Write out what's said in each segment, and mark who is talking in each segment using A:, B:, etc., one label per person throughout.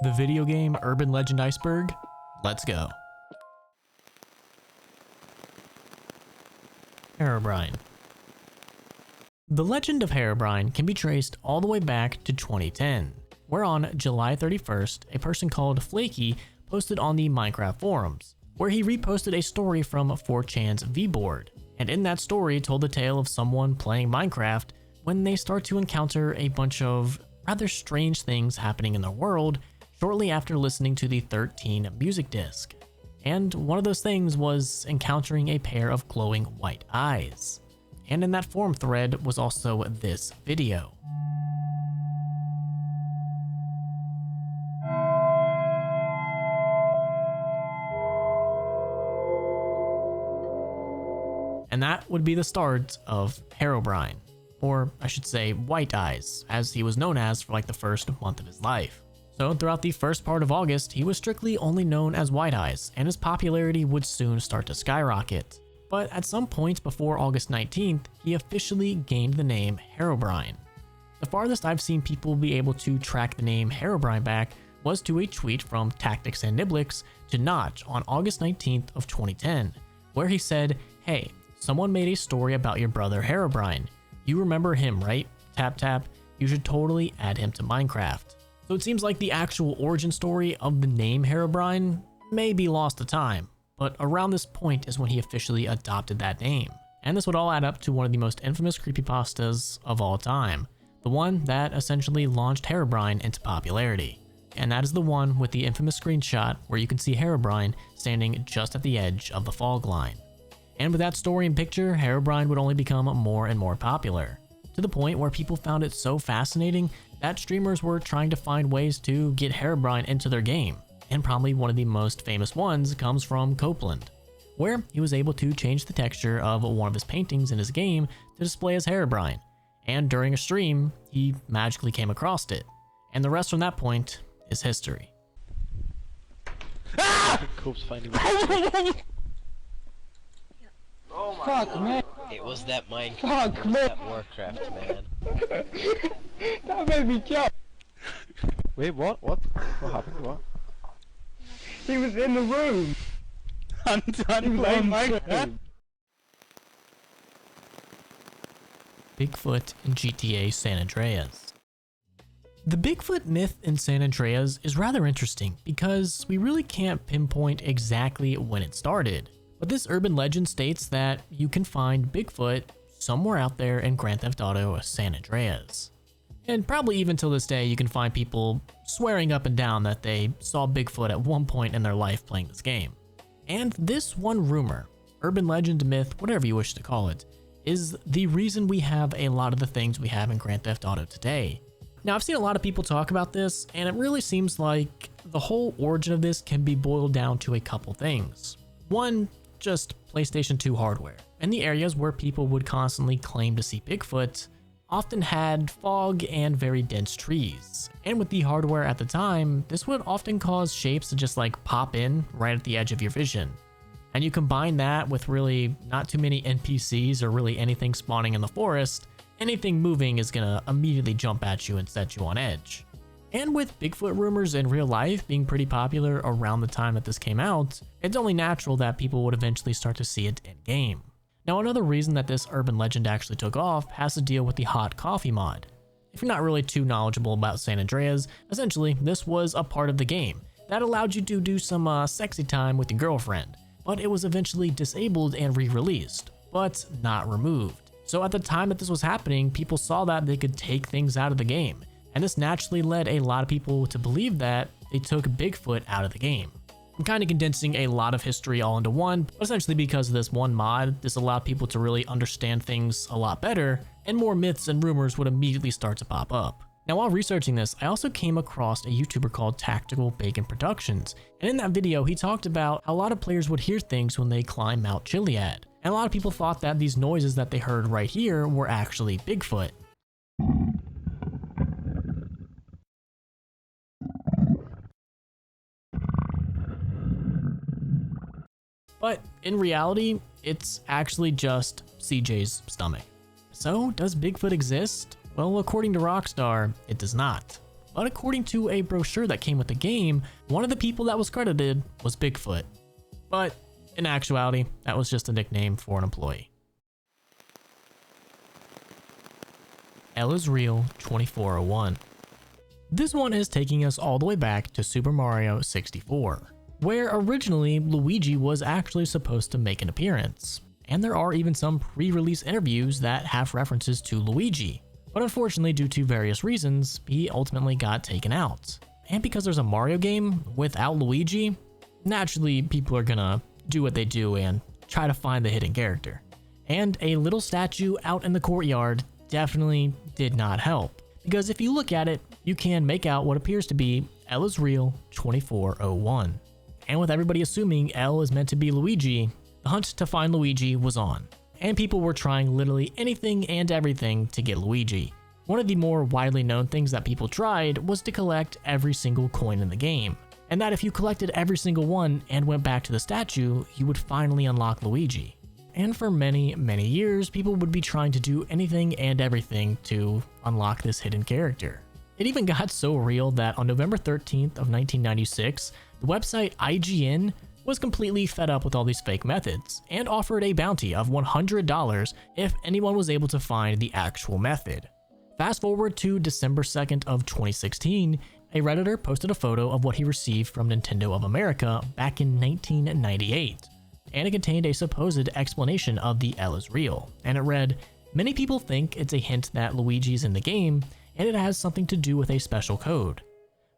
A: The video game urban legend Iceberg? Let's go. Herobrine. The legend of Herobrine can be traced all the way back to 2010, where on July 31st, a person called Flaky posted on the Minecraft forums, where he reposted a story from 4chan's VBoard, and in that story told the tale of someone playing Minecraft when they start to encounter a bunch of rather strange things happening in their world shortly after listening to the 13 music disc. And one of those things was encountering a pair of glowing white eyes. And in that forum thread was also this video. And that would be the start of Herobrine, or I should say White Eyes, as he was known as for like the first month of his life. So throughout the first part of August, he was strictly only known as White Eyes, and his popularity would soon start to skyrocket. But at some point before August 19th, he officially gained the name Herobrine. The farthest I've seen people be able to track the name Herobrine back was to a tweet from Tactics and Niblix to Notch on August 19th of 2010, where he said, "Hey, someone made a story about your brother Herobrine. You remember him, right? Tap tap. You should totally add him to Minecraft." So it seems like the actual origin story of the name Herobrine may be lost to time, but around this point is when he officially adopted that name. And this would all add up to one of the most infamous creepypastas of all time, the one that essentially launched Herobrine into popularity. And that is the one with the infamous screenshot where you can see Herobrine standing just at the edge of the fog line. And with that story and picture, Herobrine would only become more and more popular, to the point where people found it so fascinating that streamers were trying to find ways to get Herobrine into their game. And probably one of the most famous ones comes from Copeland, where he was able to change the texture of one of his paintings in his game to display as Herobrine. And during a stream, he magically came across it. And the rest from that point is history.
B: Cope's finding
C: Oh my Fuck, man.
B: It was that Minecraft.
C: Fuck,
B: it was
C: man.
B: that Warcraft, man.
C: That made me jump.
D: Wait, what? What? What happened? What?
C: He was in the room.
D: I'm done playing Minecraft.
A: Bigfoot in GTA San Andreas. The Bigfoot myth in San Andreas is rather interesting because we really can't pinpoint exactly when it started. But this urban legend states that you can find Bigfoot somewhere out there in Grand Theft Auto San Andreas. And probably even till this day, you can find people swearing up and down that they saw Bigfoot at one point in their life playing this game. And this one rumor, urban legend, myth, whatever you wish to call it, is the reason we have a lot of the things we have in Grand Theft Auto today. Now, I've seen a lot of people talk about this, and it really seems like the whole origin of this can be boiled down to a couple things. One, just PlayStation 2 hardware, and the areas where people would constantly claim to see Bigfoot often had fog and very dense trees. And with the hardware at the time, this would often cause shapes to just like pop in right at the edge of your vision. And you combine that with really not too many NPCs or really anything spawning in the forest, anything moving is gonna immediately jump at you and set you on edge. And with Bigfoot rumors in real life being pretty popular around the time that this came out, it's only natural that people would eventually start to see it in game. Now, another reason that this urban legend actually took off has to deal with the hot coffee mod. If you're not really too knowledgeable about San Andreas, essentially this was a part of the game that allowed you to do some sexy time with your girlfriend, but it was eventually disabled and re-released, but not removed. So at the time that this was happening, people saw that they could take things out of the game. And this naturally led a lot of people to believe that they took Bigfoot out of the game. I'm kind of condensing a lot of history all into one, but essentially because of this one mod, this allowed people to really understand things a lot better, and more myths and rumors would immediately start to pop up. Now, while researching this, I also came across a YouTuber called Tactical Bacon Productions, and in that video, he talked about how a lot of players would hear things when they climb Mount Chiliad, and a lot of people thought that these noises that they heard right here were actually Bigfoot. But in reality, it's actually just CJ's stomach. So, does Bigfoot exist? Well, according to Rockstar, it does not. but according to a brochure that came with the game, one of the people that was credited was Bigfoot. But in actuality, that was just a nickname for an employee. L is Real 2401. This one is taking us all the way back to Super Mario 64, where originally Luigi was actually supposed to make an appearance. And there are even some pre-release interviews that have references to Luigi. But unfortunately, due to various reasons, he ultimately got taken out. And because there's a Mario game without Luigi, naturally people are gonna do what they do and try to find the hidden character. And a little statue out in the courtyard definitely did not help. Because if you look at it, you can make out what appears to be L is Real 2401. And with everybody assuming L is meant to be Luigi, the hunt to find Luigi was on. And people were trying literally anything and everything to get Luigi. One of the more widely known things that people tried was to collect every single coin in the game. And that if you collected every single one and went back to the statue, you would finally unlock Luigi. And for many, many years, people would be trying to do anything and everything to unlock this hidden character. It even got so real that on November 13th of 1996, the website IGN was completely fed up with all these fake methods and offered a bounty of $100 if anyone was able to find the actual method. Fast forward to December 2nd of 2016, a Redditor posted a photo of what he received from Nintendo of America back in 1998. And it contained a supposed explanation of the L is Real, and it read, "Many people think it's a hint that Luigi is in the game, and it has something to do with a special code.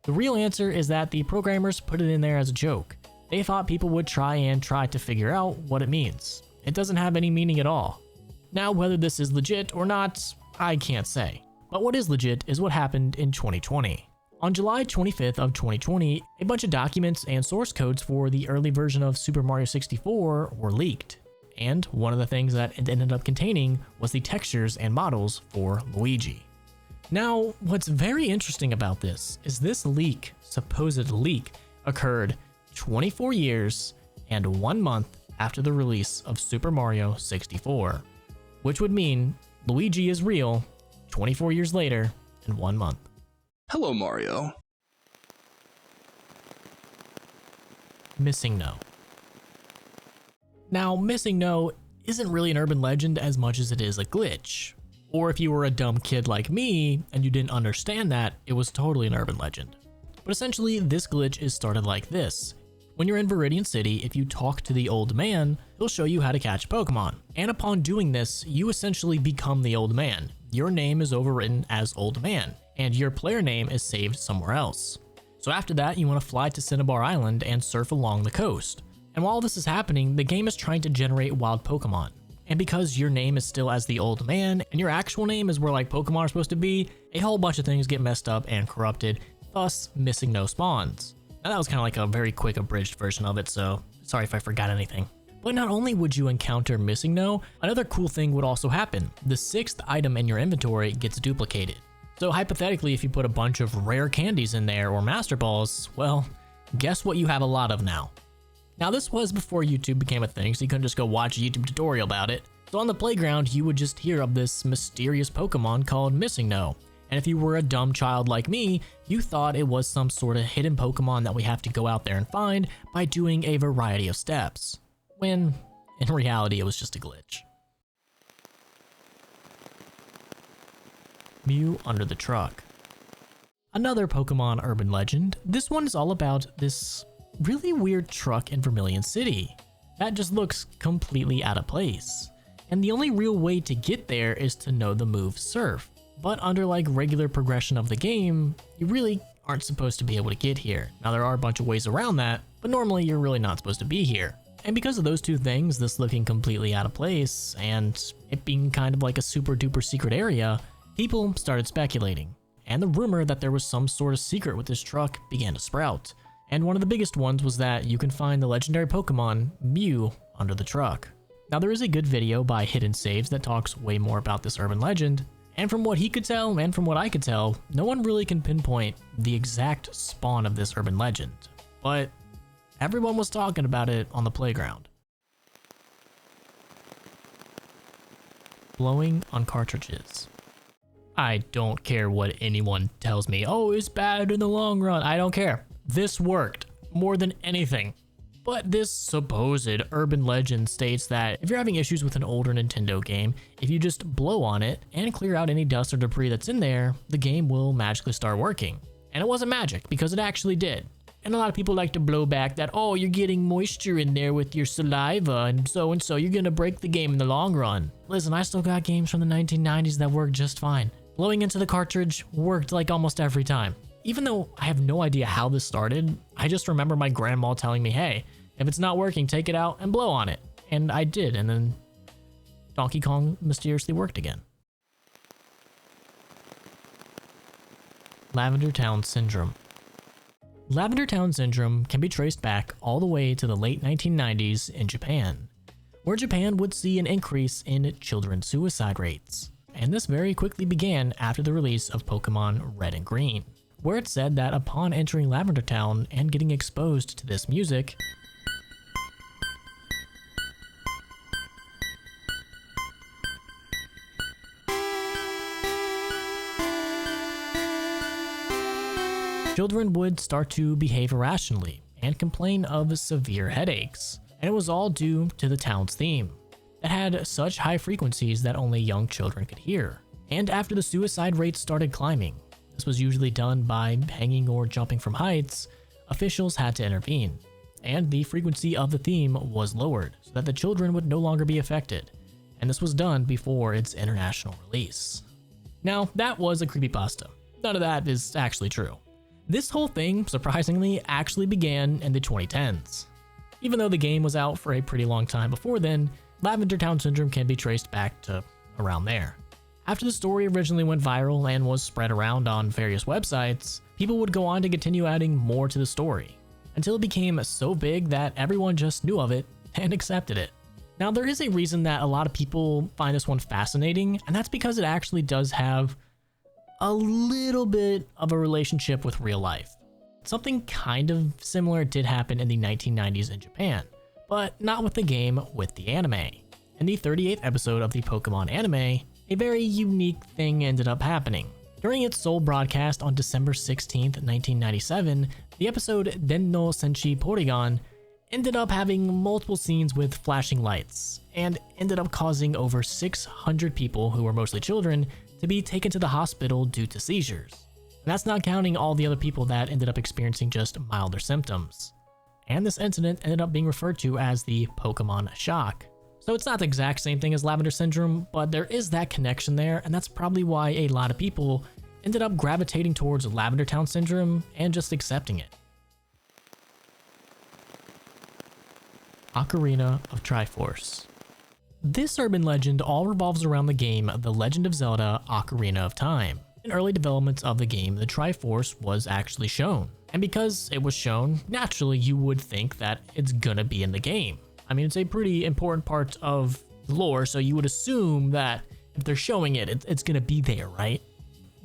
A: The real answer is that the programmers put it in there as a joke. They thought people would try to figure out what it means. It doesn't have any meaning at all." Now, whether this is legit or not, I can't say. But what is legit is what happened in 2020. On July 25th of 2020, a bunch of documents and source codes for the early version of Super Mario 64 were leaked. And one of the things that it ended up containing was the textures and models for Luigi. Now, what's very interesting about this is this leak, supposed leak, occurred 24 years and 1 month after the release of Super Mario 64, which would mean Luigi is real 24 years later and 1 month.
E: Hello, Mario.
A: Missing No. Now, Missing No isn't really an urban legend as much as it is a glitch. Or if you were a dumb kid like me and you didn't understand that, it was totally an urban legend. But essentially, this glitch is started like this. When you're in Viridian City, if you talk to the old man, he'll show you how to catch Pokemon. And upon doing this, you essentially become the old man. Your name is overwritten as Old Man, and your player name is saved somewhere else. So after that, you want to fly to Cinnabar Island and surf along the coast. And while this is happening, the game is trying to generate wild Pokemon. And because your name is still as the Old Man, and your actual name is where like Pokemon are supposed to be, a whole bunch of things get messed up and corrupted, thus Missing No spawns. Now that was kind of like a very quick abridged version of it, so sorry if I forgot anything. But not only would you encounter Missing No, another cool thing would also happen. The 6th item in your inventory gets duplicated. So hypothetically, if you put a bunch of rare candies in there or Master Balls, well, guess what you have a lot of now. Now this was before YouTube became a thing, so you couldn't just go watch a YouTube tutorial about it. So on the playground, you would just hear of this mysterious Pokemon called Missing No. And if you were a dumb child like me, you thought it was some sort of hidden Pokemon that we have to go out there and find by doing a variety of steps. When, in reality, it was just a glitch. Mew under the truck. Another Pokemon urban legend. This one is all about this really weird truck in Vermilion City that just looks completely out of place. And the only real way to get there is to know the move Surf. But under like regular progression of the game, you really aren't supposed to be able to get here. Now there are a bunch of ways around that, but normally you're really not supposed to be here. And because of those two things, this looking completely out of place and it being kind of like a super duper secret area, people started speculating. And the rumor that there was some sort of secret with this truck began to sprout. And one of the biggest ones was that you can find the legendary Pokemon Mew under the truck. Now there is a good video by Hidden Saves that talks way more about this urban legend. And from what he could tell, and from what I could tell, no one really can pinpoint the exact spawn of this urban legend. But everyone was talking about it on the playground. Blowing on cartridges. I don't care what anyone tells me. Oh, it's bad in the long run. I don't care. This worked more than anything. But this supposed urban legend states that if you're having issues with an older Nintendo game, if you just blow on it and clear out any dust or debris that's in there, the game will magically start working. And it wasn't magic, because it actually did. And a lot of people like to blow back that, oh, you're getting moisture in there with your saliva and so you're gonna break the game in the long run. Listen, I still got games from the 1990s that work just fine. Blowing into the cartridge worked like almost every time. Even though I have no idea how this started, I just remember my grandma telling me, hey, if it's not working, take it out and blow on it. And I did, and then Donkey Kong mysteriously worked again. Lavender Town Syndrome. Lavender Town Syndrome can be traced back all the way to the late 1990s in Japan, where Japan would see an increase in children's suicide rates. And this very quickly began after the release of Pokemon Red and Green, where it said that upon entering Lavender Town and getting exposed to this music, children would start to behave irrationally and complain of severe headaches. And it was all due to the town's theme. It had such high frequencies that only young children could hear. And after the suicide rates started climbing, this was usually done by hanging or jumping from heights, officials had to intervene. And the frequency of the theme was lowered so that the children would no longer be affected. And this was done before its international release. Now, that was a creepypasta. None of that is actually true. This whole thing, surprisingly, actually began in the 2010s. Even though the game was out for a pretty long time before then, Lavender Town Syndrome can be traced back to around there. After the story originally went viral and was spread around on various websites, people would go on to continue adding more to the story, until it became so big that everyone just knew of it and accepted it. Now, there is a reason that a lot of people find this one fascinating, and that's because it actually does have a little bit of a relationship with real life. Something kind of similar did happen in the 1990s in Japan, but not with the game, with the anime. In the 38th episode of the Pokemon anime, a very unique thing ended up happening. During its sole broadcast on December 16th, 1997, the episode Den no Senshi Porygon ended up having multiple scenes with flashing lights, and ended up causing over 600 people, who were mostly children, to be taken to the hospital due to seizures. And that's not counting all the other people that ended up experiencing just milder symptoms. And this incident ended up being referred to as the Pokemon shock. So it's not the exact same thing as Lavender Syndrome, but there is that connection there, and that's probably why a lot of people ended up gravitating towards Lavender Town Syndrome and just accepting it. Ocarina of Triforce. This urban legend all revolves around the game The Legend of Zelda: Ocarina of Time. In early developments of the game, the Triforce was actually shown. And because it was shown, naturally you would think that it's gonna be in the game. I mean, it's a pretty important part of the lore, so you would assume that if they're showing it, it's gonna be there, right?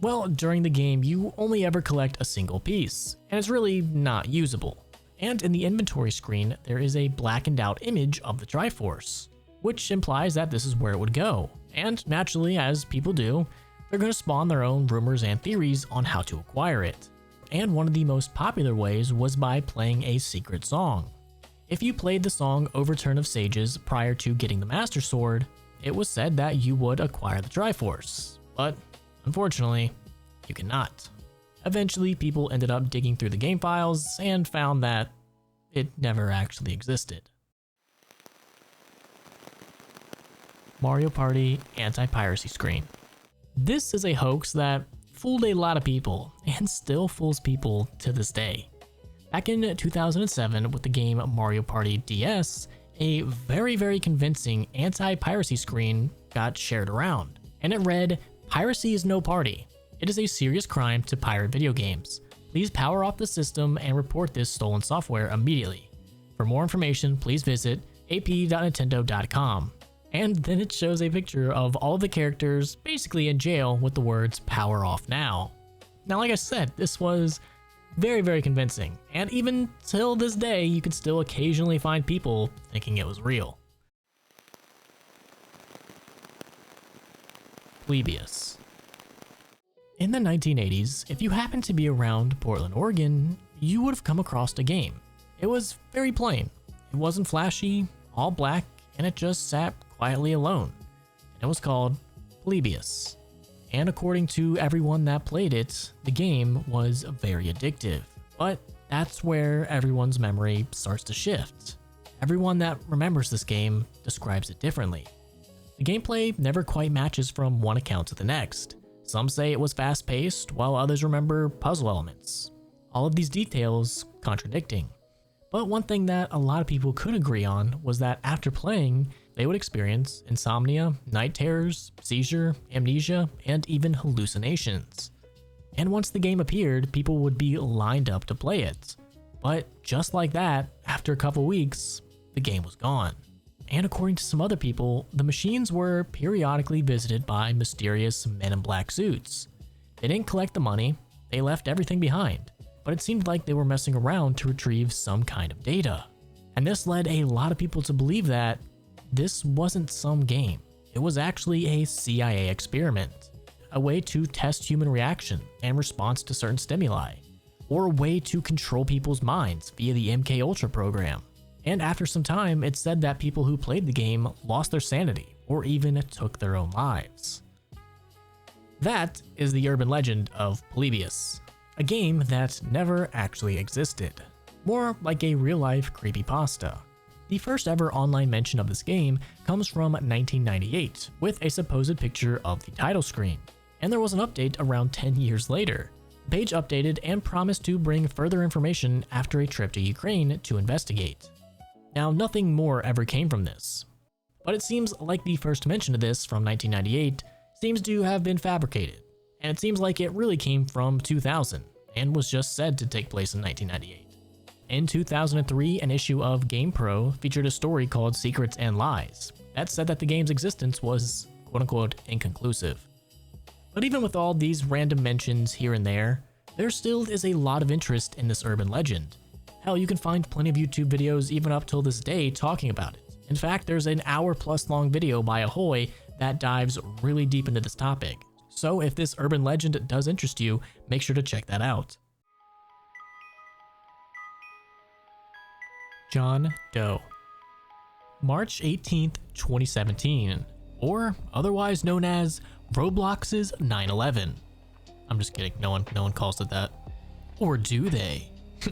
A: Well, during the game, you only ever collect a single piece, and it's really not usable. And in the inventory screen, there is a blackened out image of the Triforce, which implies that this is where it would go. And naturally, as people do, they're going to spawn their own rumors and theories on how to acquire it. And one of the most popular ways was by playing a secret song. If you played the song Overturn of Sages prior to getting the Master Sword, it was said that you would acquire the Triforce. But unfortunately, you cannot. Eventually, people ended up digging through the game files and found that it never actually existed. Mario Party anti-piracy screen. This is a hoax that fooled a lot of people and still fools people to this day. Back in 2007 with the game Mario Party DS, a very convincing anti-piracy screen got shared around, and it read, "Piracy is no party. It is a serious crime to pirate video games. Please power off the system and report this stolen software immediately. For more information, please visit ap.nintendo.com. And then it shows a picture of all of the characters basically in jail with the words "power off now." Now, like I said, this was very convincing, and even till this day, you can still occasionally find people thinking it was real. Plebius. In the 1980s, if you happened to be around Portland, Oregon, you would have come across a game. It was very plain. It wasn't flashy, all black, and it just sat quietly alone. It was called Polybius. And according to everyone that played it, the game was very addictive. But that's where everyone's memory starts to shift. Everyone that remembers this game describes it differently. The gameplay never quite matches from one account to the next. Some say it was fast-paced, while others remember puzzle elements. All of these details contradicting. But one thing that a lot of people could agree on was that after playing, they would experience insomnia, night terrors, seizure, amnesia, and even hallucinations. And once the game appeared, people would be lined up to play it. But just like that, after a couple weeks, the game was gone. And according to some other people, the machines were periodically visited by mysterious men in black suits. They didn't collect the money, they left everything behind, but it seemed like they were messing around to retrieve some kind of data. And this led a lot of people to believe that this wasn't some game. It was actually a CIA experiment, a way to test human reaction and response to certain stimuli, or a way to control people's minds via the MKUltra program. And after some time, it said that people who played the game lost their sanity or even took their own lives. That is the urban legend of Polybius, a game that never actually existed, more like a real-life creepypasta. The first ever online mention of this game comes from 1998 with a supposed picture of the title screen, and there was an update around 10 years later. The page updated and promised to bring further information after a trip to Ukraine to investigate. Now, nothing more ever came from this, but it seems like the first mention of this from 1998 seems to have been fabricated, and it seems like it really came from 2000 and was just said to take place in 1998. In 2003, an issue of GamePro featured a story called Secrets and Lies that said that the game's existence was quote-unquote inconclusive. But even with all these random mentions here and there still is a lot of interest in this urban legend. Hell, you can find plenty of YouTube videos even up till this day talking about it. In fact, there's an hour-plus long video by Ahoy that dives really deep into this topic. So if this urban legend does interest you, make sure to check that out. John Doe. March 18th, 2017, or otherwise known as Roblox's 9/11. I'm just kidding, no one calls it that. Or do they?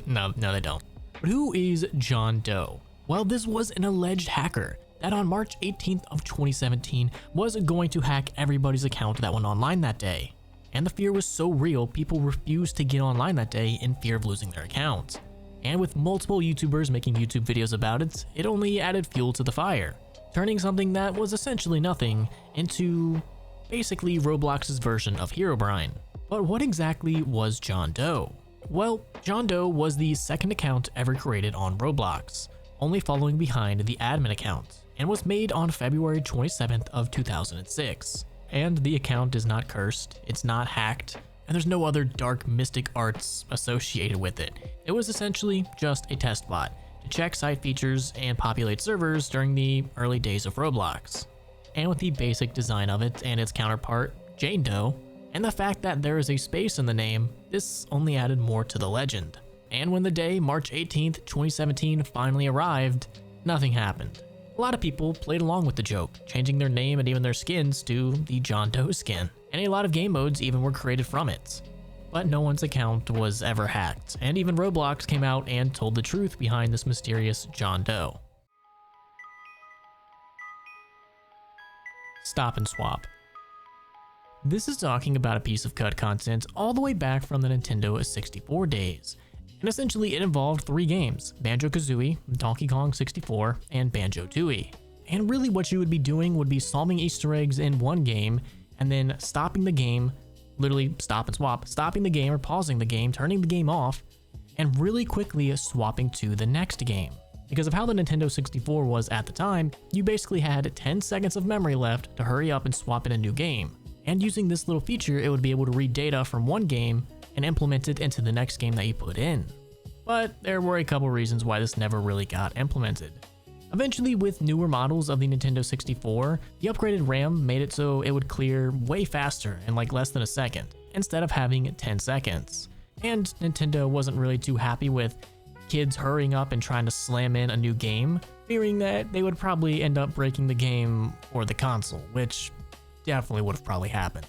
A: No, they don't. But who is John Doe? Well, this was an alleged hacker that on March 18th of 2017 was going to hack everybody's account that went online that day. And the fear was so real, people refused to get online that day in fear of losing their account. And with multiple YouTubers making YouTube videos about it, it only added fuel to the fire, turning something that was essentially nothing into basically Roblox's version of Herobrine. But what exactly was John Doe? Well, John Doe was the second account ever created on Roblox, only following behind the admin account, and was made on February 27th of 2006. And the account is not cursed, it's not hacked, and there's no other dark mystic arts associated with it. It was essentially just a test bot to check site features and populate servers during the early days of Roblox. And with the basic design of it and its counterpart, Jane Doe, and the fact that there is a space in the name, this only added more to the legend. And when the day, March 18th, 2017 finally arrived, nothing happened. A lot of people played along with the joke, changing their name and even their skins to the John Doe skin, and a lot of game modes even were created from it. But no one's account was ever hacked, and even Roblox came out and told the truth behind this mysterious John Doe. Stop and Swap. This is talking about a piece of cut content all the way back from the Nintendo 64 days, and essentially it involved 3 games, Banjo-Kazooie, Donkey Kong 64, and Banjo-Tooie. And really what you would be doing would be solving Easter eggs in one game, and then stopping the game, literally stop and swap, stopping the game or pausing the game, turning the game off, and really quickly swapping to the next game. Because of how the Nintendo 64 was at the time, you basically had 10 seconds of memory left to hurry up and swap in a new game. And using this little feature, it would be able to read data from one game and implement it into the next game that you put in. But there were a couple reasons why this never really got implemented. Eventually, with newer models of the Nintendo 64, the upgraded RAM made it so it would clear way faster in like less than a second. instead of having 10 seconds. And Nintendo wasn't really too happy with kids hurrying up and trying to slam in a new game, fearing that they would probably end up breaking the game or the console, which definitely would have probably happened.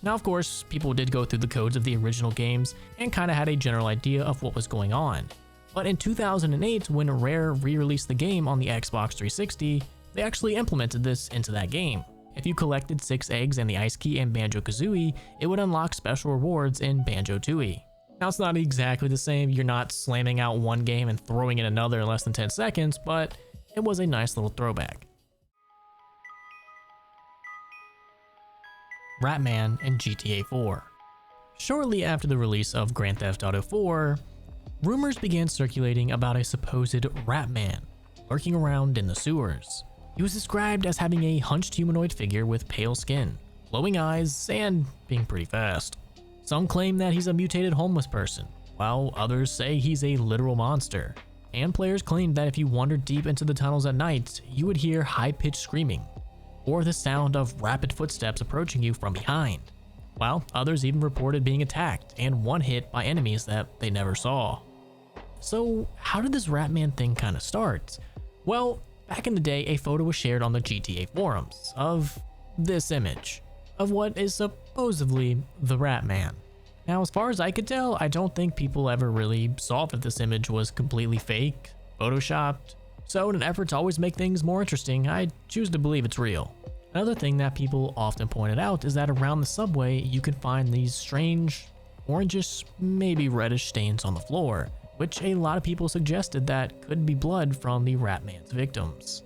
A: Now, of course, people did go through the codes of the original games and kind of had a general idea of what was going on. But in 2008, when Rare re-released the game on the Xbox 360, they actually implemented this into that game. If you collected 6 eggs and the ice key in Banjo-Kazooie, it would unlock special rewards in Banjo-Tooie. Now, it's not exactly the same, you're not slamming out one game and throwing in another in less than 10 seconds, but it was a nice little throwback. Ratman and GTA 4. Shortly after the release of Grand Theft Auto 4, rumors began circulating about a supposed Ratman lurking around in the sewers. He was described as having a hunched humanoid figure with pale skin, glowing eyes, and being pretty fast. Some claim that he's a mutated homeless person, while others say he's a literal monster. And players claimed that if you wandered deep into the tunnels at night, you would hear high-pitched screaming, or the sound of rapid footsteps approaching you from behind, while others even reported being attacked and one hit by enemies that they never saw. So how did this Ratman thing kind of start? Well, back in the day, a photo was shared on the GTA forums of this image of what is supposedly the Ratman. Now, as far as I could tell, I don't think people ever really saw that this image was completely fake, photoshopped. So in an effort to always make things more interesting, I choose to believe it's real. Another thing that people often pointed out is that around the subway, you could find these strange, orangish, maybe reddish stains on the floor, which a lot of people suggested that could be blood from the Ratman's victims.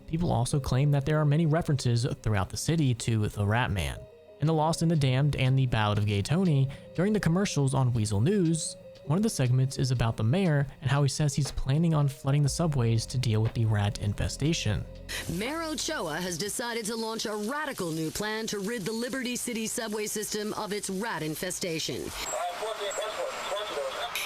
A: People also claim that there are many references throughout the city to the Ratman. In The Lost and the Damned and The Ballad of Gay Tony, during the commercials on Weasel News, one of the segments is about the mayor and how he says he's planning on flooding the subways to deal with the rat infestation.
F: Mayor Ochoa has decided to launch a radical new plan to rid the Liberty City subway system of its rat infestation.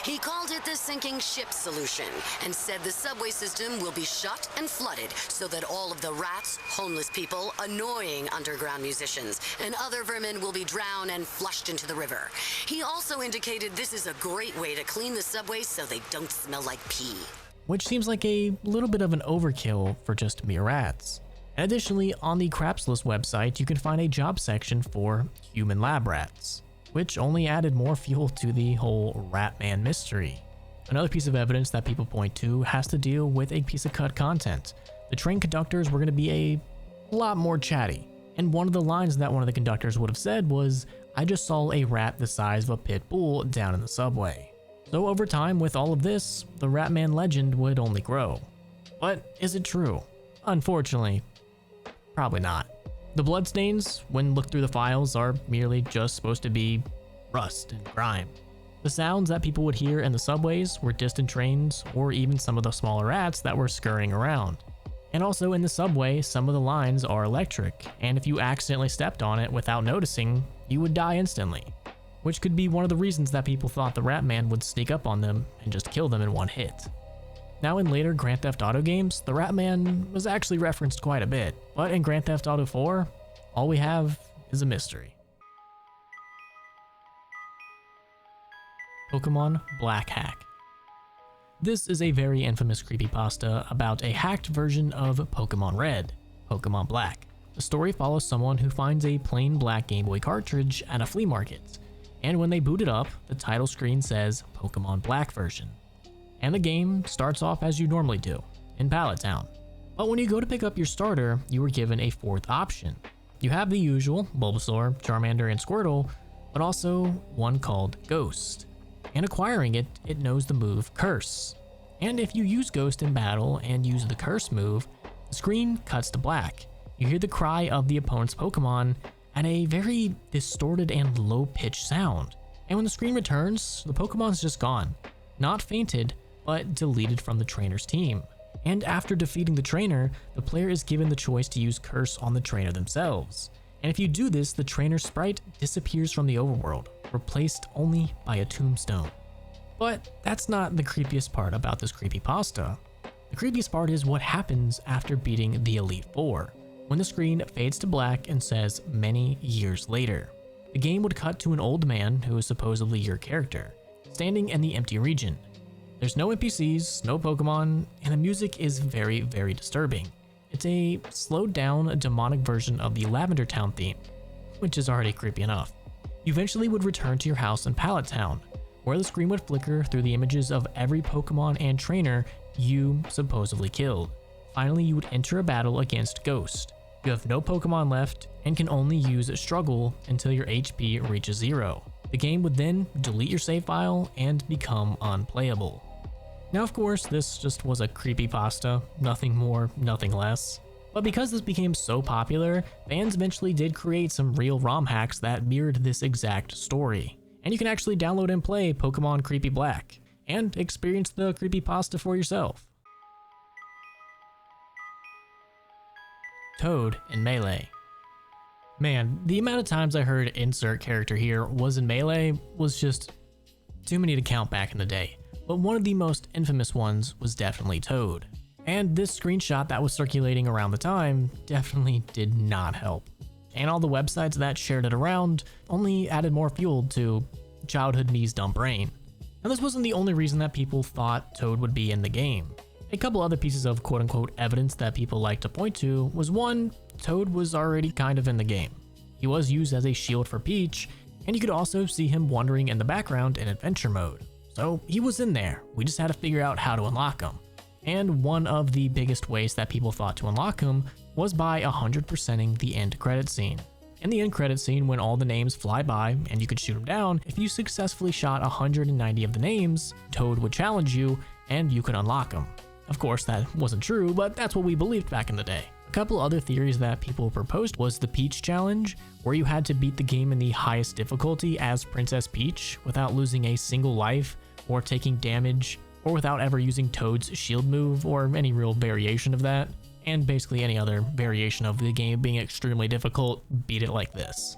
F: He called it the sinking ship solution and said the subway system will be shut and flooded so that all of the rats, homeless people, annoying underground musicians, and other vermin will be drowned and flushed into the river. He also indicated this is a great way to clean the subways so they don't smell like pee.
A: Which seems like a little bit of an overkill for just mere rats. And additionally, on the Craigslist website, you can find a job section for human lab rats, which only added more fuel to the whole Ratman mystery. Another piece of evidence that people point to has to deal with a piece of cut content. The train conductors were going to be a lot more chatty, and one of the lines that one of the conductors would have said was, "I just saw a rat the size of a pit bull down in the subway." So over time, with all of this, the Ratman legend would only grow. But is it true? Unfortunately, probably not. The bloodstains, when looked through the files, are merely just supposed to be rust and grime. The sounds that people would hear in the subways were distant trains or even some of the smaller rats that were scurrying around. And also in the subway, some of the lines are electric, and if you accidentally stepped on it without noticing, you would die instantly, which could be one of the reasons that people thought the Ratman would sneak up on them and just kill them in one hit. Now in later Grand Theft Auto games, the Ratman was actually referenced quite a bit, but in Grand Theft Auto 4, all we have is a mystery. Pokemon Black Hack. This is a very infamous creepypasta about a hacked version of Pokemon Red, Pokemon Black. The story follows someone who finds a plain black Game Boy cartridge at a flea market, and when they boot it up, the title screen says Pokemon Black version. And the game starts off as you normally do, in Pallet Town. But when you go to pick up your starter, you are given a fourth option. You have the usual Bulbasaur, Charmander, and Squirtle, but also one called Ghost. And acquiring it, it knows the move Curse. And if you use Ghost in battle and use the Curse move, the screen cuts to black. You hear the cry of the opponent's Pokemon at a very distorted and low-pitched sound. And when the screen returns, the Pokemon's just gone. Not fainted, but deleted from the trainer's team. And after defeating the trainer, the player is given the choice to use Curse on the trainer themselves. And if you do this, the trainer sprite disappears from the overworld, replaced only by a tombstone. But that's not the creepiest part about this creepypasta. The creepiest part is what happens after beating the Elite Four, when the screen fades to black and says many years later. The game would cut to an old man who is supposedly your character, standing in the empty region. There's no NPCs, no Pokemon, and the music is very, very disturbing. It's a slowed down, demonic version of the Lavender Town theme, which is already creepy enough. You eventually would return to your house in Pallet Town, where the screen would flicker through the images of every Pokemon and trainer you supposedly killed. Finally, you would enter a battle against Ghost. You have no Pokemon left and can only use Struggle until your HP reaches 0. The game would then delete your save file and become unplayable. Now, of course, this just was a creepypasta, nothing more, nothing less. But because this became so popular, fans eventually did create some real ROM hacks that mirrored this exact story. And you can actually download and play Pokemon Creepy Black, and experience the creepypasta for yourself. Toad in Melee. Man, the amount of times I heard insert character here was in Melee was just too many to count back in the day. But one of the most infamous ones was definitely Toad. And this screenshot that was circulating around the time definitely did not help. And all the websites that shared it around only added more fuel to childhood me's dumb brain. Now, this wasn't the only reason that people thought Toad would be in the game. A couple other pieces of quote-unquote evidence that people like to point to was one, Toad was already kind of in the game. He was used as a shield for Peach, and you could also see him wandering in the background in adventure mode. So he was in there, we just had to figure out how to unlock him. And one of the biggest ways that people thought to unlock him was by 100%ing the end credit scene. In the end credit scene, when all the names fly by and you could shoot them down, if you successfully shot 190 of the names, Toad would challenge you and you could unlock him. Of course, that wasn't true, but that's what we believed back in the day. A couple other theories that people proposed was the Peach Challenge, where you had to beat the game in the highest difficulty as Princess Peach without losing a single life or taking damage, or without ever using Toad's shield move or any real variation of that, and basically any other variation of the game being extremely difficult, beat it like this.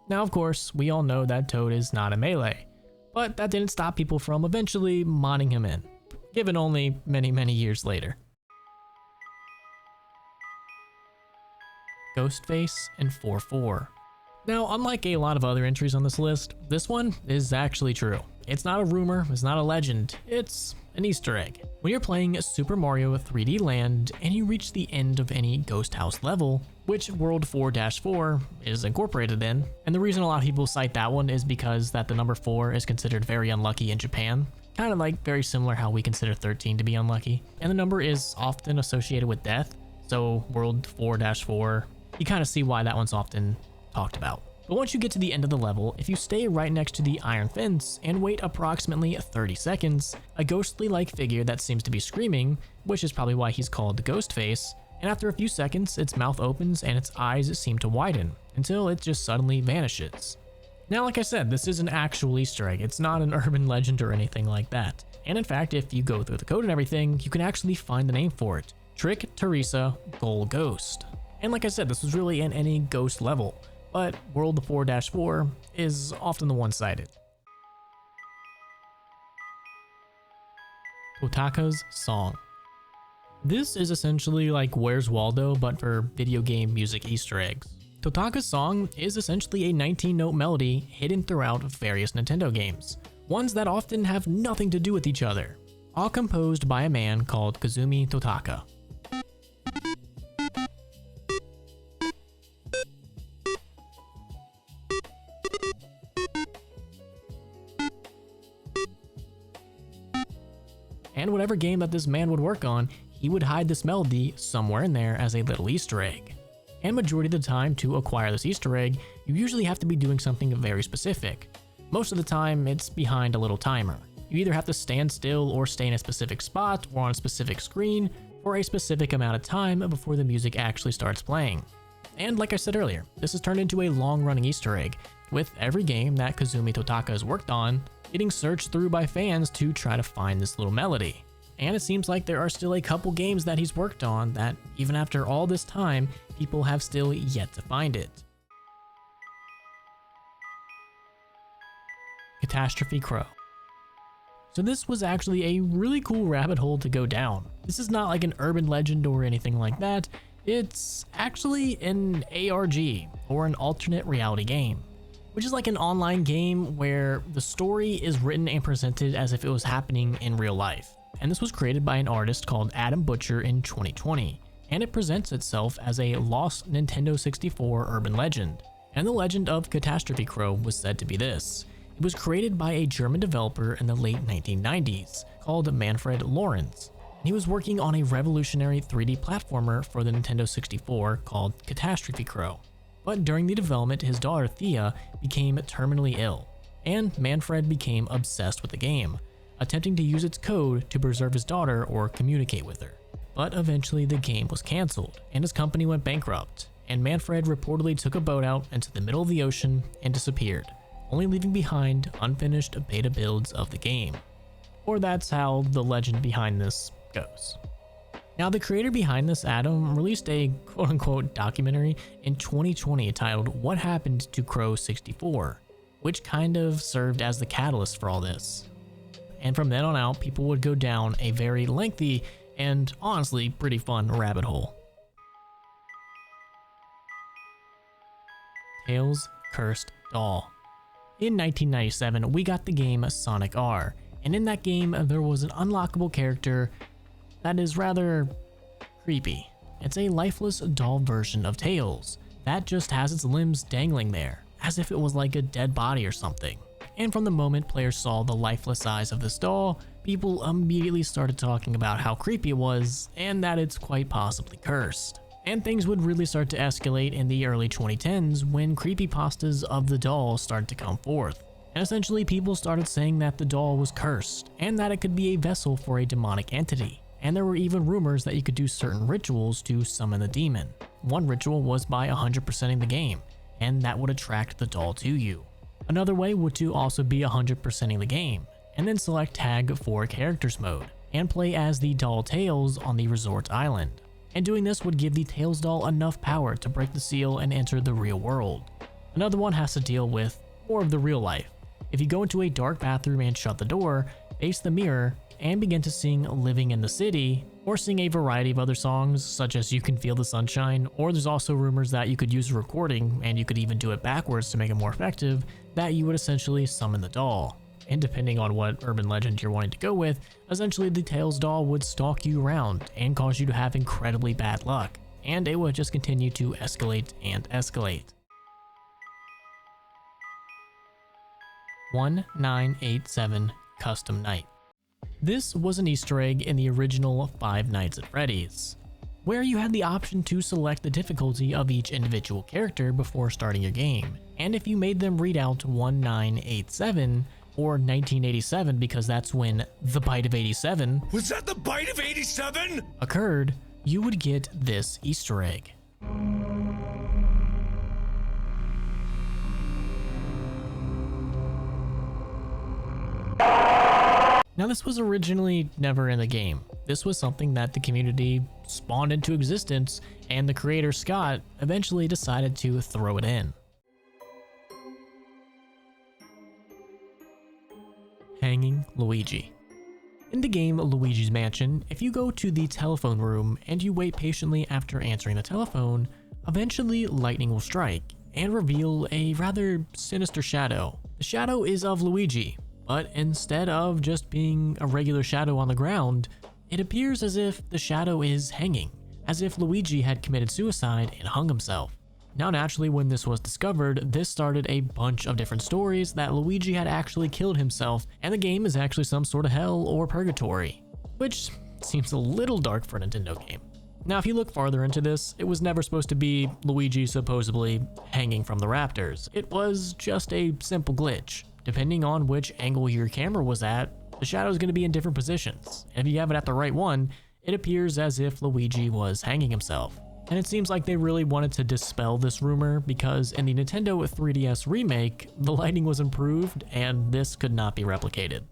A: Now, of course, we all know that Toad is not a Melee, but that didn't stop people from eventually modding him in, given only many years later. Ghostface and 4-4. Now, unlike a lot of other entries on this list, this one is actually true. It's not a rumor, it's not a legend, it's an Easter egg. When you're playing Super Mario 3D Land and you reach the end of any ghost house level, which World 4-4 is incorporated in, and the reason a lot of people cite that one is because that the number 4 is considered very unlucky in Japan, kind of like very similar how we consider 13 to be unlucky, and the number is often associated with death, so World 4-4, you kind of see why that one's often talked about. But once you get to the end of the level, if you stay right next to the iron fence and wait approximately 30 seconds, a ghostly-like figure that seems to be screaming, which is probably why he's called the Ghostface, and after a few seconds, its mouth opens and its eyes seem to widen, until it just suddenly vanishes. Now, like I said, this is an actual Easter egg, it's not an urban legend or anything like that. And in fact, if you go through the code and everything, you can actually find the name for it. Trick Teresa Goal Ghost. And like I said, this was really in any ghost level, but World 4-4 is often the one-sided. Totaka's Song. This is essentially like Where's Waldo, but for video game music Easter eggs. Totaka's Song is essentially a 19-note melody hidden throughout various Nintendo games, ones that often have nothing to do with each other, all composed by a man called Kazumi Totaka. And whatever game that this man would work on, he would hide this melody somewhere in there as a little Easter egg. And majority of the time, to acquire this Easter egg, you usually have to be doing something very specific. Most of the time, it's behind a little timer. You either have to stand still or stay in a specific spot or on a specific screen for a specific amount of time before the music actually starts playing. And like I said earlier, this has turned into a long-running Easter egg, with every game that Kazumi Totaka has worked on getting searched through by fans to try to find this little melody. And it seems like there are still a couple games that he's worked on that, even after all this time, people have still yet to find it. Catastrophe Crow. So this was actually a really cool rabbit hole to go down. This is not like an urban legend or anything like that. It's actually an ARG, or an alternate reality game. which is like an online game where the story is written and presented as if it was happening in real life. And this was created by an artist called Adam Butcher in 2020, and it presents itself as a lost Nintendo 64 urban legend. And the legend of Catastrophe Crow was said to be this. It was created by a German developer in the late 1990s called Manfred Lorenz. He was working on a revolutionary 3D platformer for the Nintendo 64 called Catastrophe Crow. But during the development, his daughter Thea became terminally ill, and Manfred became obsessed with the game, attempting to use its code to preserve his daughter or communicate with her. But eventually the game was cancelled, and his company went bankrupt, and Manfred reportedly took a boat out into the middle of the ocean and disappeared, only leaving behind unfinished beta builds of the game. Or that's how the legend behind this goes. Now, the creator behind this, Adam, released a quote-unquote documentary in 2020 titled What Happened to Crow 64, which kind of served as the catalyst for all this. And from then on out, people would go down a very lengthy and honestly pretty fun rabbit hole. Tails' Cursed Doll. In 1997, we got the game Sonic R, and in that game, there was an unlockable character that is rather creepy. It's a lifeless doll version of Tails that just has its limbs dangling there, as if it was like a dead body or something. And from the moment players saw the lifeless eyes of this doll, people immediately started talking about how creepy it was and that it's quite possibly cursed. And things would really start to escalate in the early 2010s when creepypastas of the doll started to come forth. And essentially people started saying that the doll was cursed and that it could be a vessel for a demonic entity. And there were even rumors that you could do certain rituals to summon the demon. One ritual was by 100%ing the game, and that would attract the doll to you. Another way would to also be 100%ing the game, and then select Tag for Characters mode, and play as the doll Tails on the resort island. And doing this would give the Tails doll enough power to break the seal and enter the real world. Another one has to deal with more of the real life. If you go into a dark bathroom and shut the door, face the mirror, and begin to sing Living in the City, or sing a variety of other songs such as You Can Feel the Sunshine, or there's also rumors that you could use a recording, and you could even do it backwards to make it more effective, that you would essentially summon the doll. And depending on what urban legend you're wanting to go with, essentially the Tails doll would stalk you around and cause you to have incredibly bad luck, and it would just continue to escalate and escalate. 1987 Custom Night. This was an Easter egg in the original Five Nights at Freddy's, where you had the option to select the difficulty of each individual character before starting your game. And if you made them read out 1987 or 1987, because that's when the Bite of 87
G: Was that the Bite of 87?
A: occurred, you would get this Easter egg. Now, this was originally never in the game. This was something that the community spawned into existence, and the creator Scott eventually decided to throw it in. Hanging Luigi. In the game Luigi's Mansion, if you go to the telephone room and you wait patiently after answering the telephone, eventually lightning will strike and reveal a rather sinister shadow. The shadow is of Luigi, but instead of just being a regular shadow on the ground, it appears as if the shadow is hanging, as if Luigi had committed suicide and hung himself. Now naturally, when this was discovered, this started a bunch of different stories that Luigi had actually killed himself, and the game is actually some sort of hell or purgatory, which seems a little dark for a Nintendo game. Now if you look farther into this, it was never supposed to be Luigi supposedly hanging from the rafters. It was just a simple glitch. Depending on which angle your camera was at, the shadow is going to be in different positions. And if you have it at the right one, it appears as if Luigi was hanging himself. And it seems like they really wanted to dispel this rumor because in the Nintendo 3DS remake, the lighting was improved and this could not be replicated.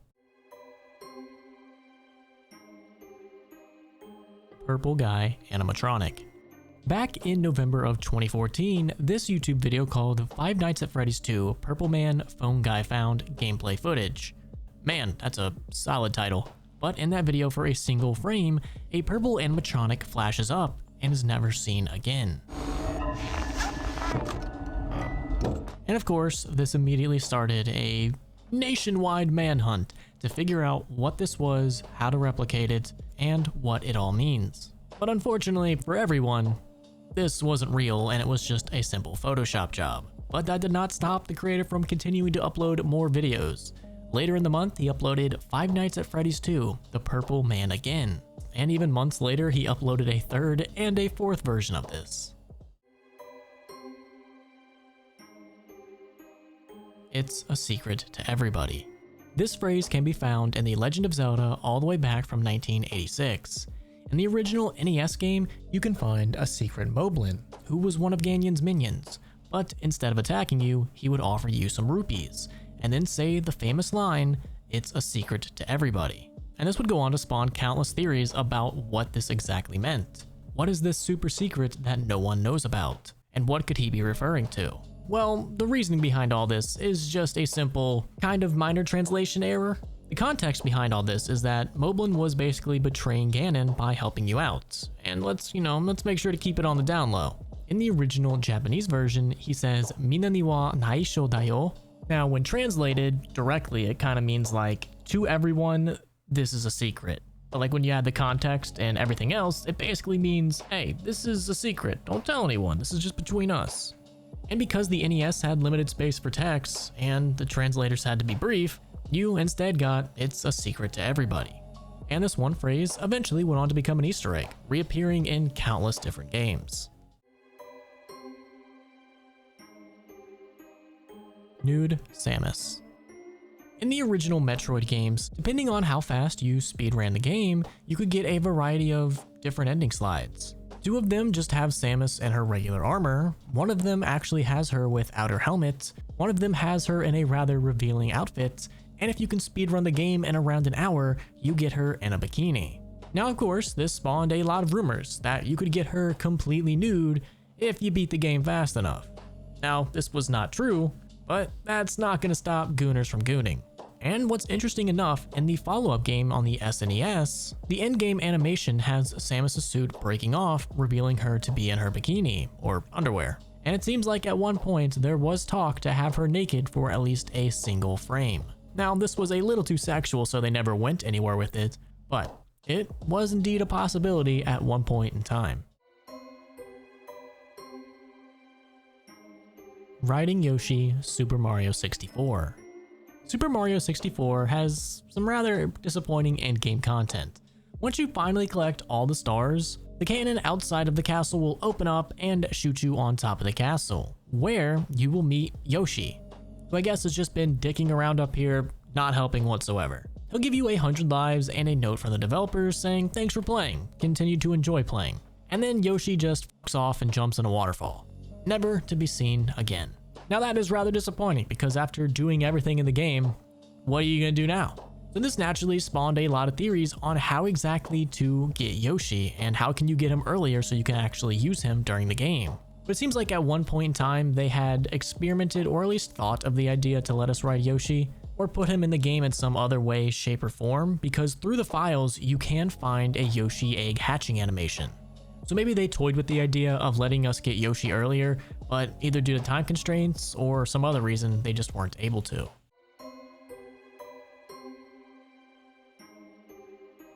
A: Purple Guy Animatronic. Back in November of 2014, this YouTube video called Five Nights at Freddy's 2 Purple Man Phone Guy Found Gameplay Footage. Man, that's a solid title. But in that video, for a single frame, a purple animatronic flashes up and is never seen again. And of course, this immediately started a nationwide manhunt to figure out what this was, how to replicate it, and what it all means. But unfortunately for everyone, this wasn't real and it was just a simple Photoshop job. But that did not stop the creator from continuing to upload more videos. Later in the month, he uploaded Five Nights at Freddy's 2, The Purple Man Again. And even months later, he uploaded a third and a fourth version of this. It's a secret to everybody. This phrase can be found in The Legend of Zelda all the way back from 1986. In the original NES game, you can find a secret Moblin, who was one of Ganon's minions, but instead of attacking you, he would offer you some rupees, and then say the famous line, "It's a secret to everybody." And this would go on to spawn countless theories about what this exactly meant. What is this super secret that no one knows about? And what could he be referring to? Well, the reasoning behind all this is just a simple, kind of minor translation error. The context behind all this is that Moblin was basically betraying Ganon by helping you out. And let's make sure to keep it on the down low. In the original Japanese version, he says, "Mina ni wa naisho da yo." Now, when translated directly, it kind of means like, to everyone, this is a secret. But like when you add the context and everything else, it basically means, hey, this is a secret. Don't tell anyone. This is just between us. And because the NES had limited space for text and the translators had to be brief, you instead got, "It's a secret to everybody." And this one phrase eventually went on to become an Easter egg, reappearing in countless different games. Nude Samus. In the original Metroid games, depending on how fast you speedran the game, you could get a variety of different ending slides. Two of them just have Samus in her regular armor, one of them actually has her without her helmet, one of them has her in a rather revealing outfit, and if you can speedrun the game in around an hour, you get her in a bikini. Now of course, this spawned a lot of rumors that you could get her completely nude if you beat the game fast enough. Now, this was not true, but that's not going to stop gooners from gooning. And what's interesting enough, in the follow-up game on the SNES, the endgame animation has Samus' suit breaking off, revealing her to be in her bikini, or underwear. And it seems like at one point there was talk to have her naked for at least a single frame. Now, this was a little too sexual, so they never went anywhere with it, but it was indeed a possibility at one point in time. Riding Yoshi, Super Mario 64. Super Mario 64 has some rather disappointing endgame content. Once you finally collect all the stars, the cannon outside of the castle will open up and shoot you on top of the castle, where you will meet Yoshi, who I guess has just been dicking around up here, not helping whatsoever. He'll give you 100 lives and a note from the developers saying, "Thanks for playing, continue to enjoy playing." And then Yoshi just fucks off and jumps in a waterfall, never to be seen again. Now that is rather disappointing because after doing everything in the game, what are you gonna do now? So this naturally spawned a lot of theories on how exactly to get Yoshi and how can you get him earlier so you can actually use him during the game. But it seems like at one point in time they had experimented or at least thought of the idea to let us ride Yoshi or put him in the game in some other way, shape, or form, because through the files you can find a Yoshi egg hatching animation. So maybe they toyed with the idea of letting us get Yoshi earlier, but either due to time constraints or some other reason they just weren't able to.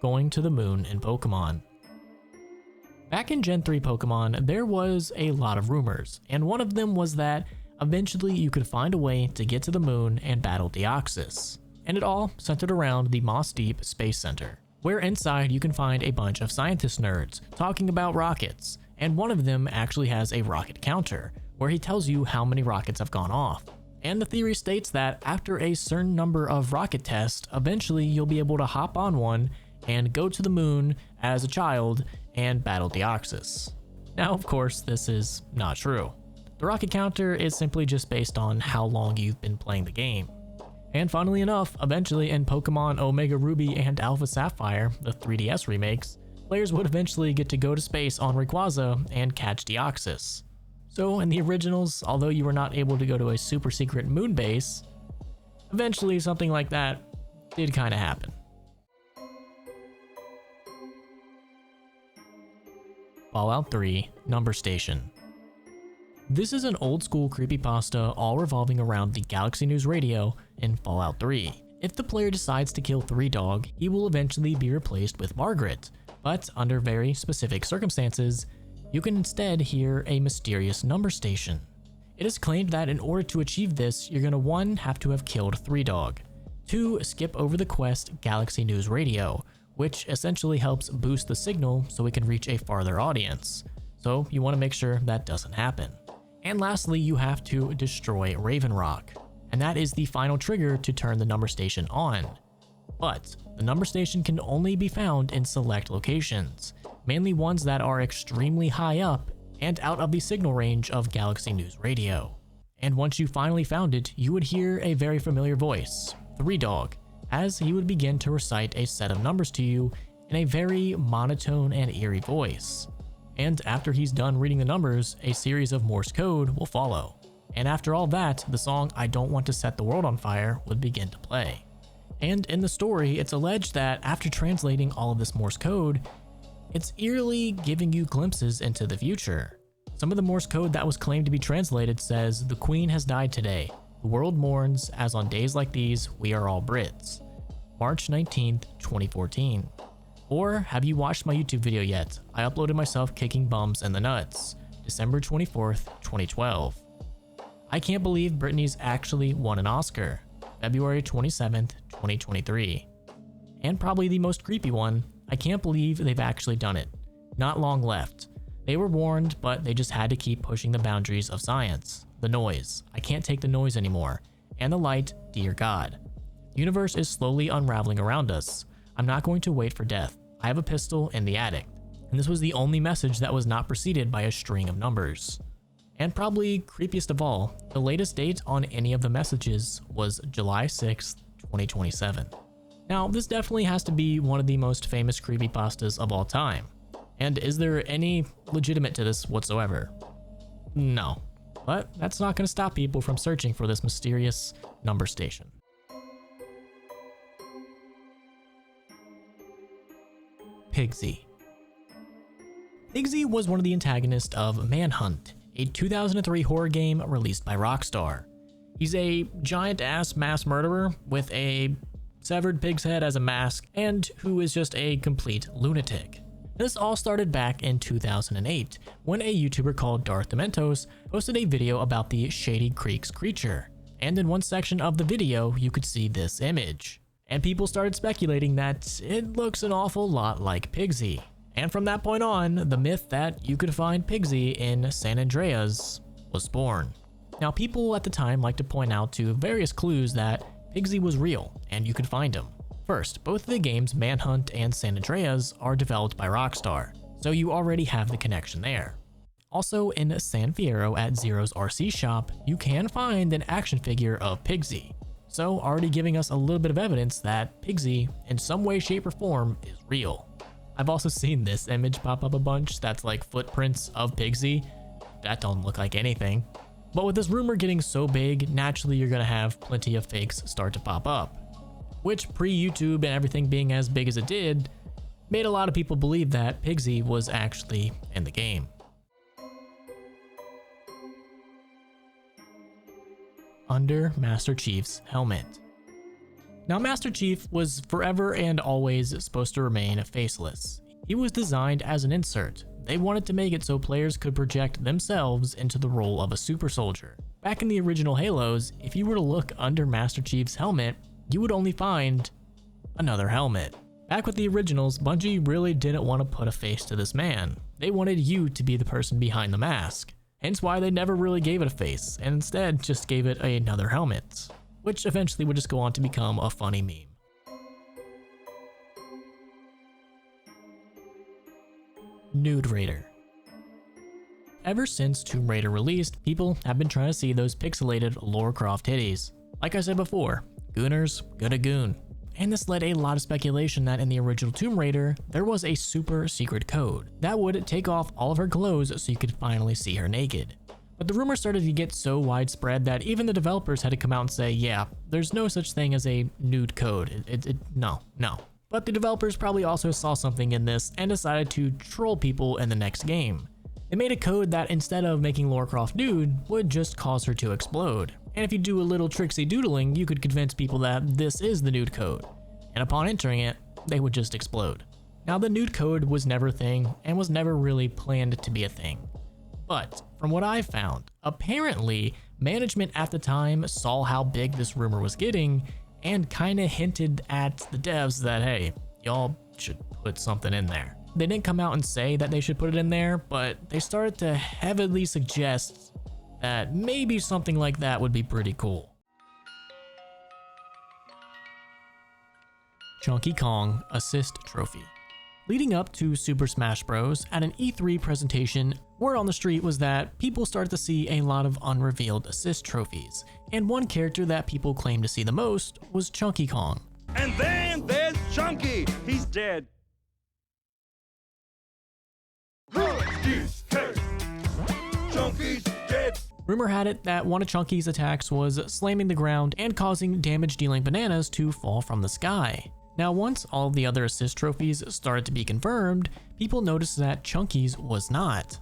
A: Going to the moon in Pokemon. Back in Gen 3 Pokemon, there was a lot of rumors, and one of them was that eventually you could find a way to get to the moon and battle Deoxys. And it all centered around the Moss Deep Space Center, where inside you can find a bunch of scientist nerds talking about rockets, and one of them actually has a rocket counter, where he tells you how many rockets have gone off. And the theory states that after a certain number of rocket tests, eventually you'll be able to hop on one and go to the moon as a child and battle Deoxys. Now, of course, this is not true. The rocket counter is simply just based on how long you've been playing the game. And funnily enough, eventually in Pokemon Omega Ruby and Alpha Sapphire, the 3DS remakes, players would eventually get to go to space on Rayquaza and catch Deoxys. So in the originals, although you were not able to go to a super secret moon base, eventually something like that did kind of happen. Fallout 3 Number Station. This is an old school creepypasta all revolving around the Galaxy News radio in Fallout 3. If the player decides to kill 3 Dog, he will eventually be replaced with Margaret, but under very specific circumstances, you can instead hear a mysterious number station. It is claimed that in order to achieve this, you're gonna 1. Have to have killed 3 Dog, 2. Skip over the quest Galaxy News Radio, which essentially helps boost the signal so we can reach a farther audience. So you want to make sure that doesn't happen. And lastly, you have to destroy Raven Rock, and that is the final trigger to turn the number station on. But the number station can only be found in select locations, mainly ones that are extremely high up and out of the signal range of Galaxy News Radio. And once you finally found it, you would hear a very familiar voice, 3 Dog, as he would begin to recite a set of numbers to you in a very monotone and eerie voice. And after he's done reading the numbers, a series of Morse code will follow. And after all that, the song I Don't Want to Set the World on Fire would begin to play. And in the story, it's alleged that after translating all of this Morse code, it's eerily giving you glimpses into the future. Some of the Morse code that was claimed to be translated says, "The Queen has died today. The world mourns, as on days like these, we are all Brits. March 19th, 2014. Or, have you watched my YouTube video yet? I uploaded myself kicking bums in the nuts. December 24th, 2012. I can't believe Britney's actually won an Oscar. February 27th, 2023. And probably the most creepy one, I can't believe they've actually done it. Not long left. They were warned, but they just had to keep pushing the boundaries of science. The noise. I can't take the noise anymore. And the light, dear God. The universe is slowly unraveling around us. I'm not going to wait for death. I have a pistol in the attic." And this was the only message that was not preceded by a string of numbers. And probably creepiest of all, the latest date on any of the messages was July 6th, 2027. Now, this definitely has to be one of the most famous creepypastas of all time. And is there any legitimate to this whatsoever? No. But that's not going to stop people from searching for this mysterious number station. Pigsy. Pigsy was one of the antagonists of Manhunt, a 2003 horror game released by Rockstar. He's a giant-ass mass murderer with a severed pig's head as a mask and who is just a complete lunatic. This all started back in 2008 when a YouTuber called Darth Dementos posted a video about the Shady Creeks creature, and in one section of the video you could see this image. And people started speculating that it looks an awful lot like Pigsy. And from that point on, the myth that you could find Pigsy in San Andreas was born. Now, people at the time like to point out to various clues that Pigsy was real and you could find him. First, both of the games Manhunt and San Andreas are developed by Rockstar, so you already have the connection there. Also, in San Fierro at Zero's RC shop, you can find an action figure of Pigsy. So already giving us a little bit of evidence that Pigsy, in some way, shape, or form, is real. I've also seen this image pop up a bunch that's like footprints of Pigsy. That don't look like anything. But with this rumor getting so big, naturally you're gonna have plenty of fakes start to pop up. Which, pre-YouTube and everything being as big as it did, made a lot of people believe that Pigsy was actually in the game. Under Master Chief's helmet. Now, Master Chief was forever and always supposed to remain faceless. He was designed as an insert. They wanted to make it so players could project themselves into the role of a super soldier. Back in the original Halos, if you were to look under Master Chief's helmet, you would only find another helmet. Back with the originals, Bungie really didn't want to put a face to this man. They wanted you to be the person behind the mask. Hence why they never really gave it a face, and instead just gave it another helmet, which eventually would just go on to become a funny meme. Nude Raider. Ever since Tomb Raider released, people have been trying to see those pixelated Lara Croft titties. Like I said before, gooners gonna goon. And this led a lot of speculation that in the original Tomb Raider, there was a super secret code that would take off all of her clothes so you could finally see her naked. But the rumor started to get so widespread that even the developers had to come out and say, yeah, there's no such thing as a nude code. No. But the developers probably also saw something in this and decided to troll people in the next game. They made a code that instead of making Lara Croft nude, would just cause her to explode. And if you do a little tricksy doodling, you could convince people that this is the nude code. And upon entering it, they would just explode. Now the nude code was never a thing and was never really planned to be a thing. But from what I found, apparently management at the time saw how big this rumor was getting and kinda hinted at the devs that, hey, y'all should put something in there. They didn't come out and say that they should put it in there, but they started to heavily suggest that maybe something like that would be pretty cool. Chunky Kong Assist Trophy. Leading up to Super Smash Bros. At an E3 presentation, word on the street was that people started to see a lot of unrevealed assist trophies, and one character that people claimed to see the most was Chunky Kong.
G: And then there's Chunky. He's dead. Chunky's dead.
A: Rumor had it that one of Chunky's attacks was slamming the ground and causing damage-dealing bananas to fall from the sky. Now, once all the other assist trophies started to be confirmed, people noticed that Chunky's was not.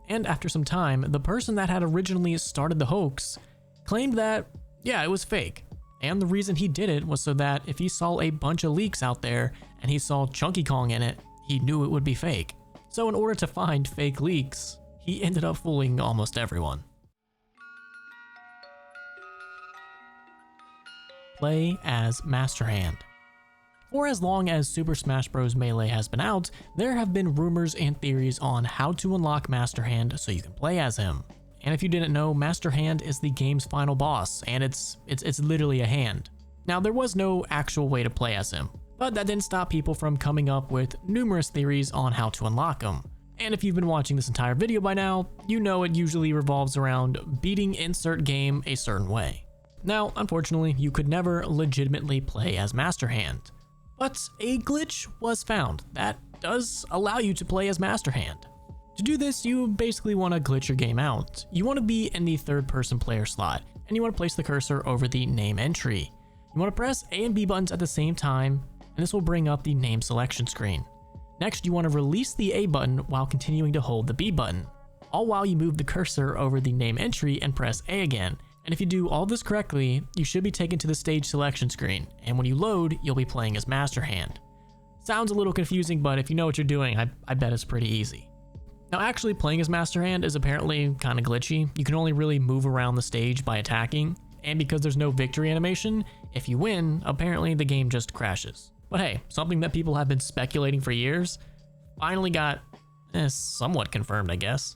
A: And after some time, the person that had originally started the hoax claimed that, yeah, it was fake. And the reason he did it was so that if he saw a bunch of leaks out there and he saw Chunky Kong in it, he knew it would be fake. So in order to find fake leaks, he ended up fooling almost everyone. Play as Master Hand. For as long as Super Smash Bros. Melee has been out, there have been rumors and theories on how to unlock Master Hand so you can play as him. And if you didn't know, Master Hand is the game's final boss, and it's literally a hand. Now, there was no actual way to play as him, but that didn't stop people from coming up with numerous theories on how to unlock him. And if you've been watching this entire video by now, you know it usually revolves around beating insert game a certain way. Now, unfortunately, you could never legitimately play as Master Hand. But a glitch was found that does allow you to play as Master Hand. To do this, you basically want to glitch your game out. You want to be in the third-person player slot, and you want to place the cursor over the name entry. You want to press A and B buttons at the same time, and this will bring up the name selection screen. Next, you want to release the A button while continuing to hold the B button, all while you move the cursor over the name entry and press A again. And if you do all this correctly, you should be taken to the stage selection screen, and when you load, you'll be playing as Master Hand. Sounds a little confusing, but if you know what you're doing, I bet it's pretty easy. Now, actually playing as Master Hand is apparently kind of glitchy. You can only really move around the stage by attacking, and because there's no victory animation, if you win, apparently the game just crashes. But hey, something that people have been speculating for years finally got somewhat confirmed, I guess.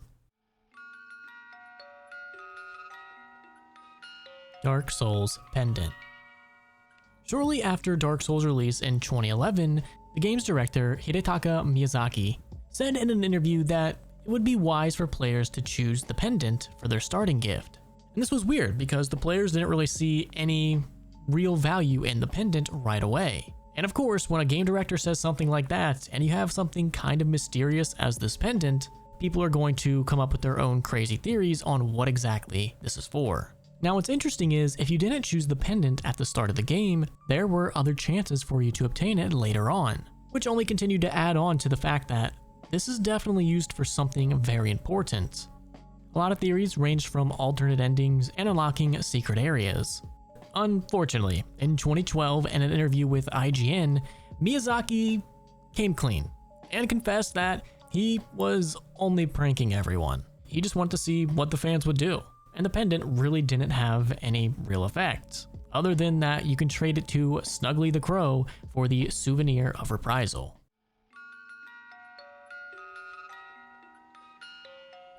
A: Dark Souls Pendant. Shortly after Dark Souls' release in 2011, the game's director, Hidetaka Miyazaki, said in an interview that it would be wise for players to choose the pendant for their starting gift. And this was weird because the players didn't really see any real value in the pendant right away. And of course, when a game director says something like that, and you have something kind of mysterious as this pendant, people are going to come up with their own crazy theories on what exactly this is for. Now, what's interesting is, if you didn't choose the pendant at the start of the game, there were other chances for you to obtain it later on, which only continued to add on to the fact that this is definitely used for something very important. A lot of theories ranged from alternate endings and unlocking secret areas. Unfortunately, in 2012, in an interview with IGN, Miyazaki came clean and confessed that he was only pranking everyone. He just wanted to see what the fans would do. And the pendant really didn't have any real effect, other than that you can trade it to Snuggly the Crow for the souvenir of reprisal.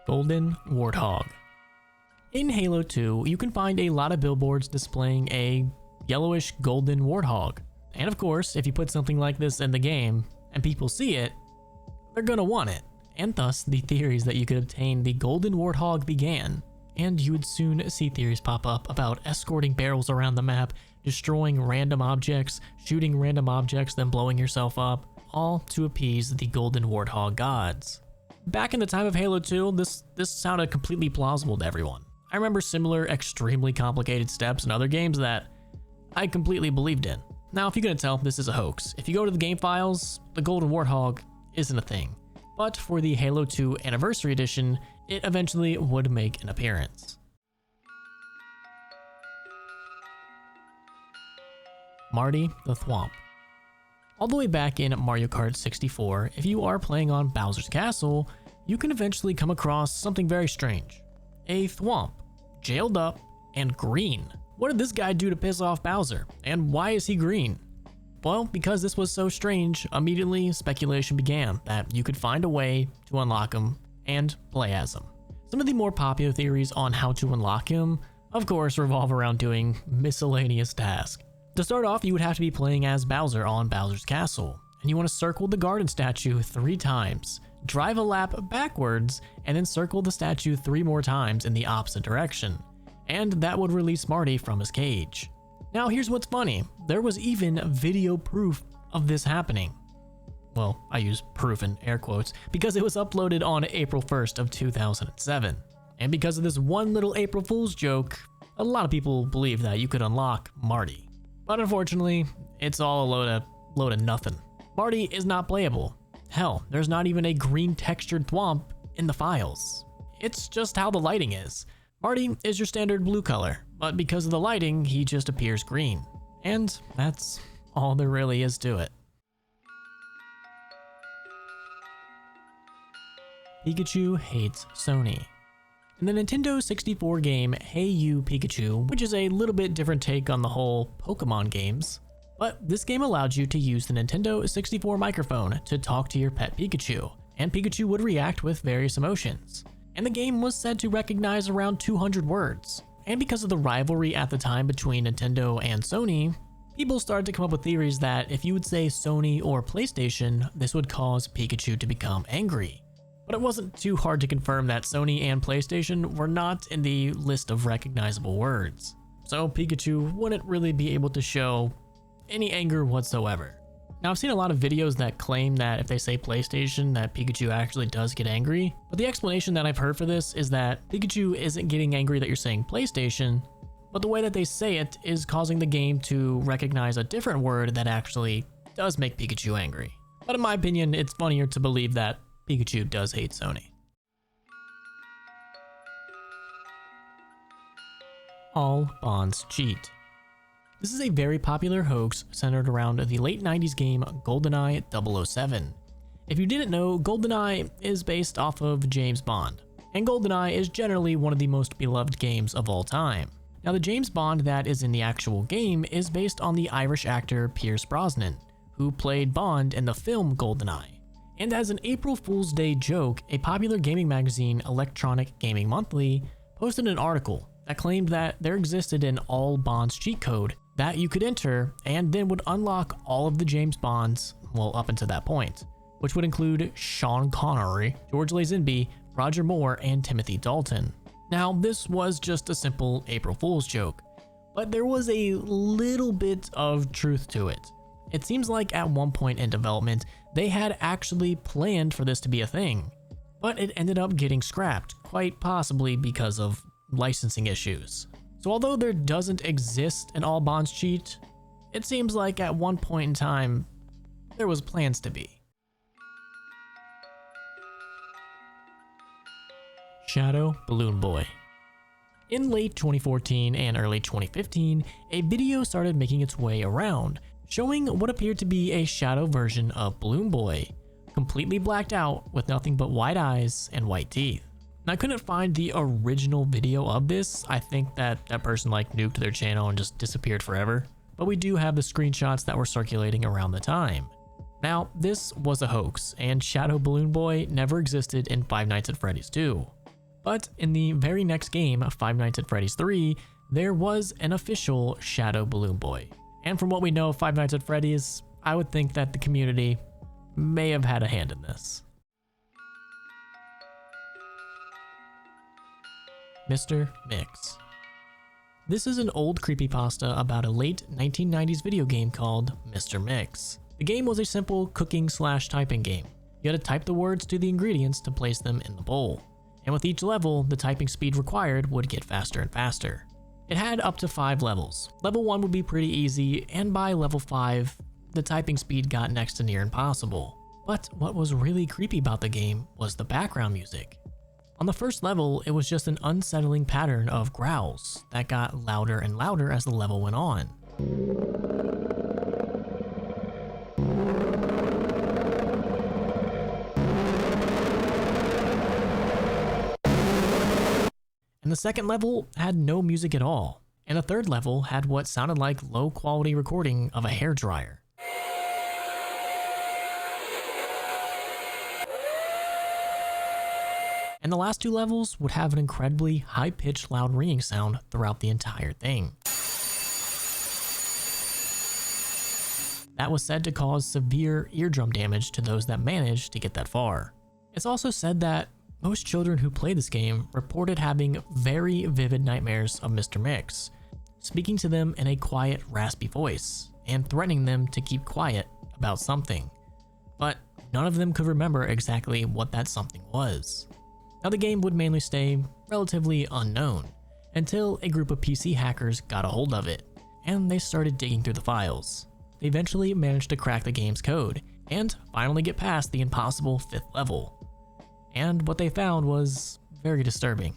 A: Golden Warthog. In Halo 2, you can find a lot of billboards displaying a yellowish golden warthog. And of course, if you put something like this in the game and people see it, they're gonna want it. And thus, the theories that you could obtain the golden warthog began. And you would soon see theories pop up about escorting barrels around the map, destroying random objects, shooting random objects, then blowing yourself up, all to appease the Golden Warthog gods. Back in the time of Halo 2, this sounded completely plausible to everyone. I remember similar extremely complicated steps in other games that I completely believed in. Now, if you're gonna tell, this is a hoax. If you go to the game files, the Golden Warthog isn't a thing. but for the Halo 2 Anniversary Edition, it eventually would make an appearance. Marty the Thwomp. All the way back in Mario Kart 64, if you are playing on Bowser's Castle, you can eventually come across something very strange. A Thwomp, jailed up and green. What did this guy do to piss off Bowser, and why is he green? Well, because this was so strange, immediately speculation began that you could find a way to unlock him and play as him. Some of the more popular theories on how to unlock him, of course, revolve around doing miscellaneous tasks. To start off, you would have to be playing as Bowser on Bowser's Castle, and you want to circle the garden statue 3 times, drive a lap backwards, and then circle the statue 3 more times in the opposite direction, and that would release Marty from his cage. Now here's what's funny, there was even video proof of this happening. Well, I use proof in air quotes because it was uploaded on April 1st of 2007. And because of this one little April Fool's joke, a lot of people believe that you could unlock Marty. But unfortunately, it's all a load of nothing. Marty is not playable. Hell, there's not even a green textured thwomp in the files. It's just how the lighting is. Marty is your standard blue color, but because of the lighting, he just appears green. And that's all there really is to it. Pikachu hates Sony. In the Nintendo 64 game Hey You Pikachu, which is a little bit different take on the whole Pokemon games, but this game allowed you to use the Nintendo 64 microphone to talk to your pet Pikachu, and Pikachu would react with various emotions. And the game was said to recognize around 200 words. And because of the rivalry at the time between Nintendo and Sony, people started to come up with theories that if you would say Sony or PlayStation, this would cause Pikachu to become angry. But it wasn't too hard to confirm that Sony and PlayStation were not in the list of recognizable words. So Pikachu wouldn't really be able to show any anger whatsoever. Now, I've seen a lot of videos that claim that if they say PlayStation, that Pikachu actually does get angry. But the explanation that I've heard for this is that Pikachu isn't getting angry that you're saying PlayStation, but the way that they say it is causing the game to recognize a different word that actually does make Pikachu angry. But in my opinion, it's funnier to believe that Pikachu does hate Sony. All bonds cheat. This is a very popular hoax centered around the late 90s game GoldenEye 007. If you didn't know, GoldenEye is based off of James Bond, and GoldenEye is generally one of the most beloved games of all time. Now, the James Bond that is in the actual game is based on the Irish actor Pierce Brosnan, who played Bond in the film GoldenEye. And as an April Fool's Day joke, a popular gaming magazine, Electronic Gaming Monthly, posted an article that claimed that there existed an all Bonds cheat code that you could enter and then would unlock all of the James Bonds, well, up until that point, which would include Sean Connery, George Lazenby, Roger Moore, and Timothy Dalton. Now, this was just a simple April Fool's joke, but there was a little bit of truth to it. It seems like at one point in development, they had actually planned for this to be a thing, but it ended up getting scrapped, quite possibly because of licensing issues. So although there doesn't exist an all bonds cheat, it seems like at one point in time, there was plans to be. Shadow Balloon Boy. In late 2014 and early 2015, a video started making its way around, showing what appeared to be a shadow version of Balloon Boy, completely blacked out with nothing but white eyes and white teeth. Now, I couldn't find the original video of this. I think that person like nuked their channel and just disappeared forever, but we do have the screenshots that were circulating around the time. Now, this was a hoax, and Shadow Balloon Boy never existed in Five Nights at Freddy's 2. But in the very next game, Five Nights at Freddy's 3, there was an official Shadow Balloon Boy. And from what we know of Five Nights at Freddy's, I would think that the community may have had a hand in this. Mr. Mix. This is an old creepypasta about a late 1990s video game called Mr. Mix. The game was a simple cooking/typing game. You had to type the words to the ingredients to place them in the bowl. And with each level, the typing speed required would get faster and faster. It had up to 5 levels. Level 1 would be pretty easy, and by level 5, the typing speed got next to near impossible. But what was really creepy about the game was the background music. On the first level, it was just an unsettling pattern of growls that got louder and louder as the level went on. And the second level had no music at all. And the third level had what sounded like low quality recording of a hairdryer. And the last two levels would have an incredibly high-pitched loud ringing sound throughout the entire thing. That was said to cause severe eardrum damage to those that managed to get that far. It's also said that most children who play this game reported having very vivid nightmares of Mr. Mix, speaking to them in a quiet, raspy voice, and threatening them to keep quiet about something. But none of them could remember exactly what that something was. Now, the game would mainly stay relatively unknown until a group of PC hackers got a hold of it, and they started digging through the files. They eventually managed to crack the game's code and finally get past the impossible 5th level. And what they found was very disturbing.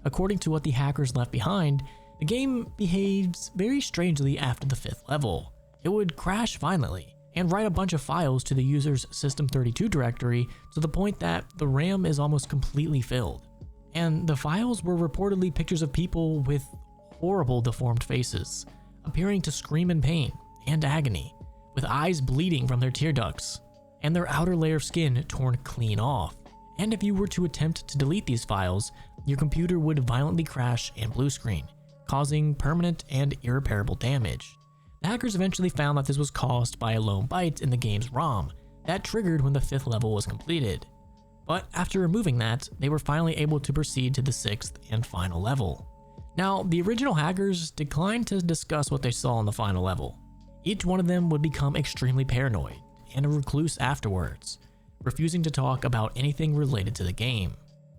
A: According to what the hackers left behind, the game behaves very strangely after the 5th level. It would crash violently and write a bunch of files to the user's System32 directory to the point that the RAM is almost completely filled. And the files were reportedly pictures of people with horrible deformed faces, appearing to scream in pain and agony, with eyes bleeding from their tear ducts, and their outer layer of skin torn clean off. And if you were to attempt to delete these files, your computer would violently crash and blue screen, causing permanent and irreparable damage. The hackers eventually found that this was caused by a lone byte in the game's ROM that triggered when the 5th level was completed. But after removing that, they were finally able to proceed to the 6th and final level. Now, the original hackers declined to discuss what they saw in the final level. Each one of them would become extremely paranoid and a recluse afterwards, refusing to talk about anything related to the game.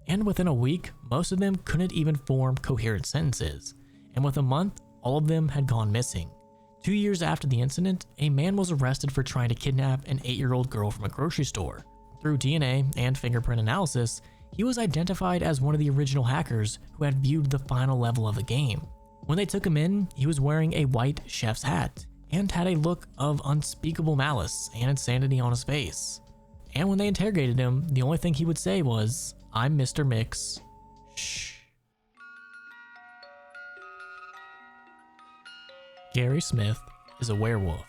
A: And within a week, most of them couldn't even form coherent sentences, and within a month, all of them had gone missing. 2 years after the incident, a man was arrested for trying to kidnap an 8-year-old girl from a grocery store. Through DNA and fingerprint analysis, he was identified as one of the original hackers who had viewed the final level of the game. When they took him in, he was wearing a white chef's hat and had a look of unspeakable malice and insanity on his face. And when they interrogated him, the only thing he would say was, "I'm Mr. Mix. Shh." Gary Smith is a werewolf.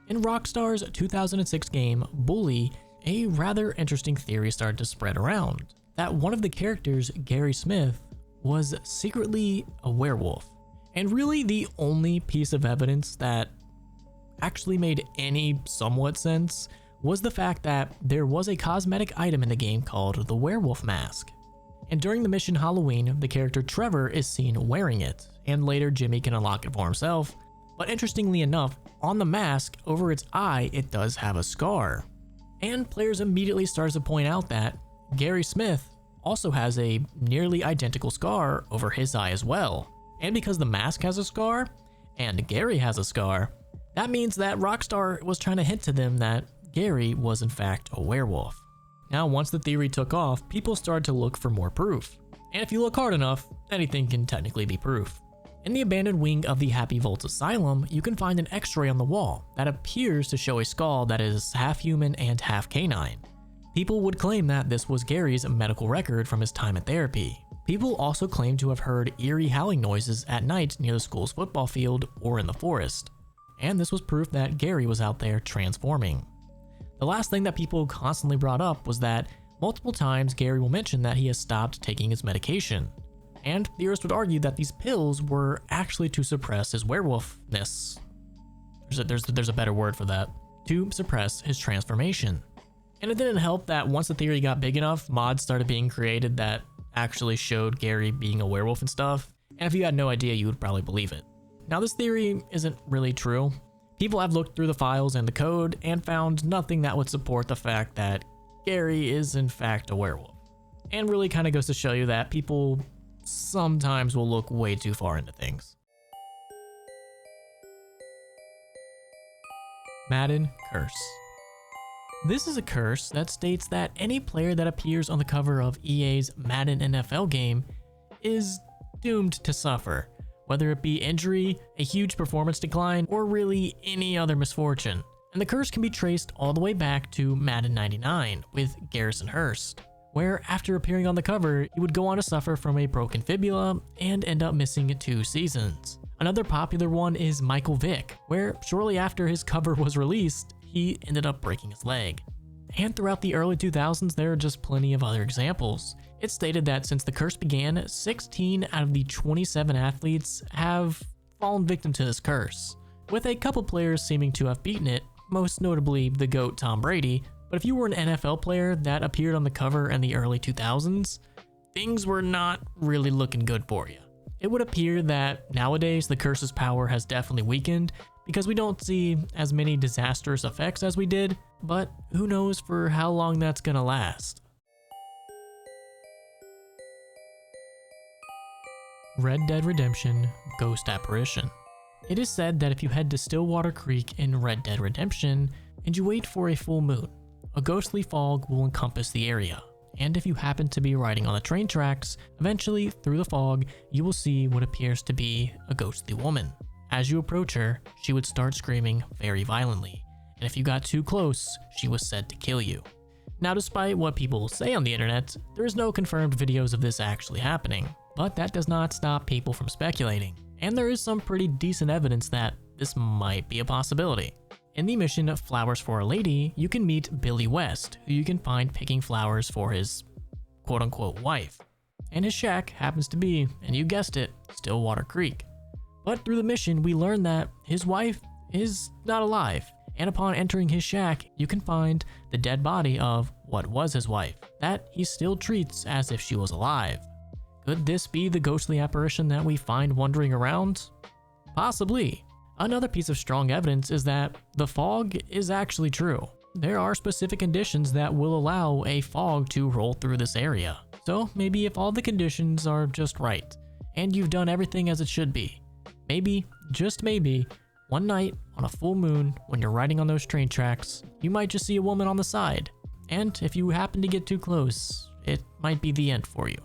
A: In Rockstar's 2006 game, Bully, a rather interesting theory started to spread around, that one of the characters, Gary Smith, was secretly a werewolf. And really the only piece of evidence that actually made any somewhat sense was the fact that there was a cosmetic item in the game called the werewolf mask. And during the mission Halloween, the character Trevor is seen wearing it, and later Jimmy can unlock it for himself. But interestingly enough, on the mask, over its eye, it does have a scar. And players immediately started to point out that Gary Smith also has a nearly identical scar over his eye as well. And because the mask has a scar, and Gary has a scar, that means that Rockstar was trying to hint to them that Gary was in fact a werewolf. Now, once the theory took off, people started to look for more proof. And if you look hard enough, anything can technically be proof. In the abandoned wing of the Happy Volts Asylum, you can find an x-ray on the wall that appears to show a skull that is half human and half canine. People would claim that this was Gary's medical record from his time at therapy. People also claim to have heard eerie howling noises at night near the school's football field or in the forest. And this was proof that Gary was out there transforming. The last thing that people constantly brought up was that multiple times Gary will mention that he has stopped taking his medication. And theorists would argue that these pills were actually to suppress his werewolfness. There's a better word for that. To suppress his transformation. And it didn't help that once the theory got big enough, mods started being created that actually showed Gary being a werewolf and stuff. And if you had no idea, you would probably believe it. Now, this theory isn't really true. People have looked through the files and the code and found nothing that would support the fact that Gary is in fact a werewolf. And really kind of goes to show you that people sometimes will look way too far into things. Madden Curse. This is a curse that states that any player that appears on the cover of EA's Madden NFL game is doomed to suffer, whether it be injury, a huge performance decline, or really any other misfortune. And the curse can be traced all the way back to Madden 99 with Garrison Hurst, where after appearing on the cover, he would go on to suffer from a broken fibula and end up missing 2 seasons. Another popular one is Michael Vick, where shortly after his cover was released, he ended up breaking his leg. And throughout the early 2000s, there are just plenty of other examples. It's stated that since the curse began, 16 out of the 27 athletes have fallen victim to this curse, with a couple players seeming to have beaten it, most notably the GOAT Tom Brady. But if you were an NFL player that appeared on the cover in the early 2000s, things were not really looking good for you. It would appear that nowadays the curse's power has definitely weakened because we don't see as many disastrous effects as we did, but who knows for how long that's gonna last. Red Dead Redemption Ghost Apparition. It is said that if you head to Stillwater Creek in Red Dead Redemption and you wait for a full moon, a ghostly fog will encompass the area. And if you happen to be riding on the train tracks, eventually through the fog, you will see what appears to be a ghostly woman. As you approach her, she would start screaming very violently, and if you got too close, she was said to kill you. Now, despite what people say on the internet, there is no confirmed videos of this actually happening, but that does not stop people from speculating, and there is some pretty decent evidence that this might be a possibility. In the mission Flowers for a Lady, you can meet Billy West, who you can find picking flowers for his quote-unquote wife, and his shack happens to be, and you guessed it, Stillwater Creek. But through the mission, we learn that his wife is not alive, and upon entering his shack, you can find the dead body of what was his wife, that he still treats as if she was alive. Could this be the ghostly apparition that we find wandering around? Possibly. Another piece of strong evidence is that the fog is actually true. There are specific conditions that will allow a fog to roll through this area. So maybe if all the conditions are just right, and you've done everything as it should be, maybe, just maybe, one night on a full moon when you're riding on those train tracks, you might just see a woman on the side. And if you happen to get too close, it might be the end for you.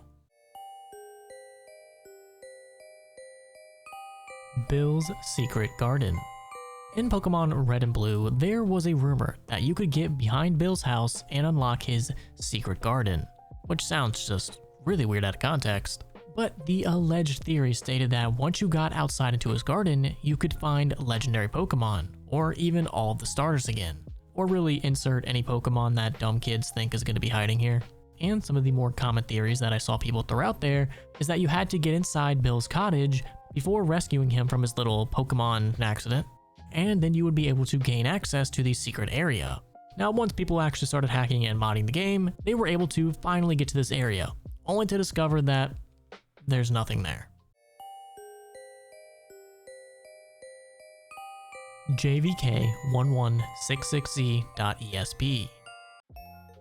A: Bill's Secret Garden. In Pokemon Red and Blue, there was a rumor that you could get behind Bill's house and unlock his secret garden, which sounds just really weird out of context. But the alleged theory stated that once you got outside into his garden, you could find legendary Pokemon, or even all of the starters again, or really insert any Pokemon that dumb kids think is going to be hiding here. And some of the more common theories that I saw people throw out there is that you had to get inside Bill's cottage before rescuing him from his little Pokemon accident, and then you would be able to gain access to the secret area. Now, once people actually started hacking and modding the game, they were able to finally get to this area, only to discover that there's nothing there. JVK1166Z.ESP.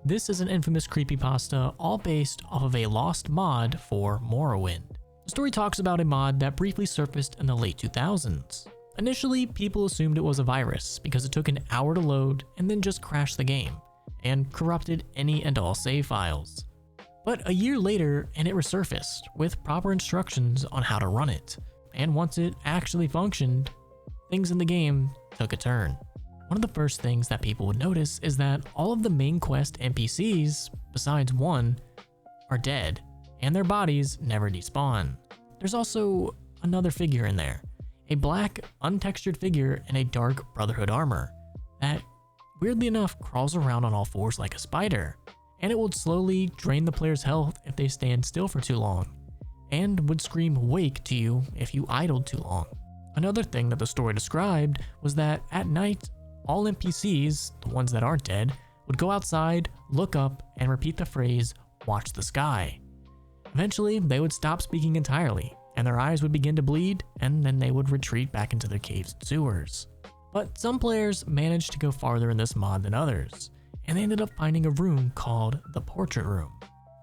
A: This is an infamous creepypasta all based off of a lost mod for Morrowind. The story talks about a mod that briefly surfaced in the late 2000s. Initially, people assumed it was a virus because it took an hour to load and then just crashed the game and corrupted any and all save files. But a year later, and it resurfaced with proper instructions on how to run it. And once it actually functioned, things in the game took a turn. One of the first things that people would notice is that all of the main quest NPCs, besides one, are dead, and their bodies never despawn. There's also another figure in there, a black, untextured figure in a dark Brotherhood armor that, weirdly enough, crawls around on all fours like a spider, and it would slowly drain the player's health if they stand still for too long, and would scream "wake" to you if you idled too long. Another thing that the story described was that at night, all NPCs, the ones that aren't dead, would go outside, look up, and repeat the phrase, "watch the sky." Eventually, they would stop speaking entirely, and their eyes would begin to bleed, and then they would retreat back into their caves and sewers. But some players managed to go farther in this mod than others, and they ended up finding a room called the Portrait Room,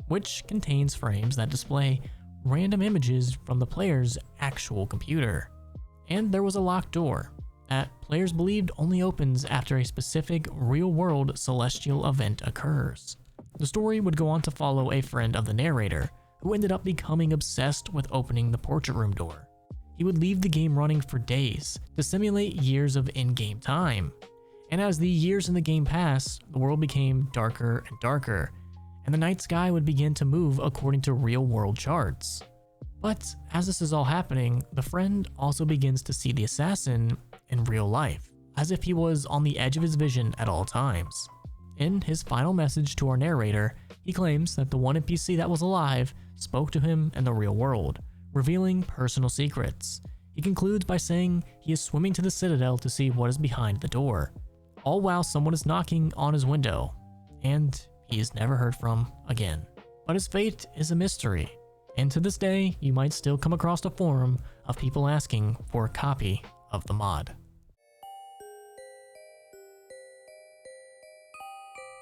A: which contains frames that display random images from the player's actual computer. And there was a locked door, that players believed only opens after a specific real-world celestial event occurs. The story would go on to follow a friend of the narrator, who ended up becoming obsessed with opening the portrait room door. He would leave the game running for days to simulate years of in-game time. And as the years in the game passed, the world became darker and darker, and the night sky would begin to move according to real-world charts. But as this is all happening, the friend also begins to see the assassin in real life, as if he was on the edge of his vision at all times. In his final message to our narrator, he claims that the one NPC that was alive spoke to him in the real world, revealing personal secrets. He concludes by saying he is swimming to the Citadel to see what is behind the door, all while someone is knocking on his window, and he is never heard from again. But his fate is a mystery, and to this day, you might still come across a forum of people asking for a copy of the mod.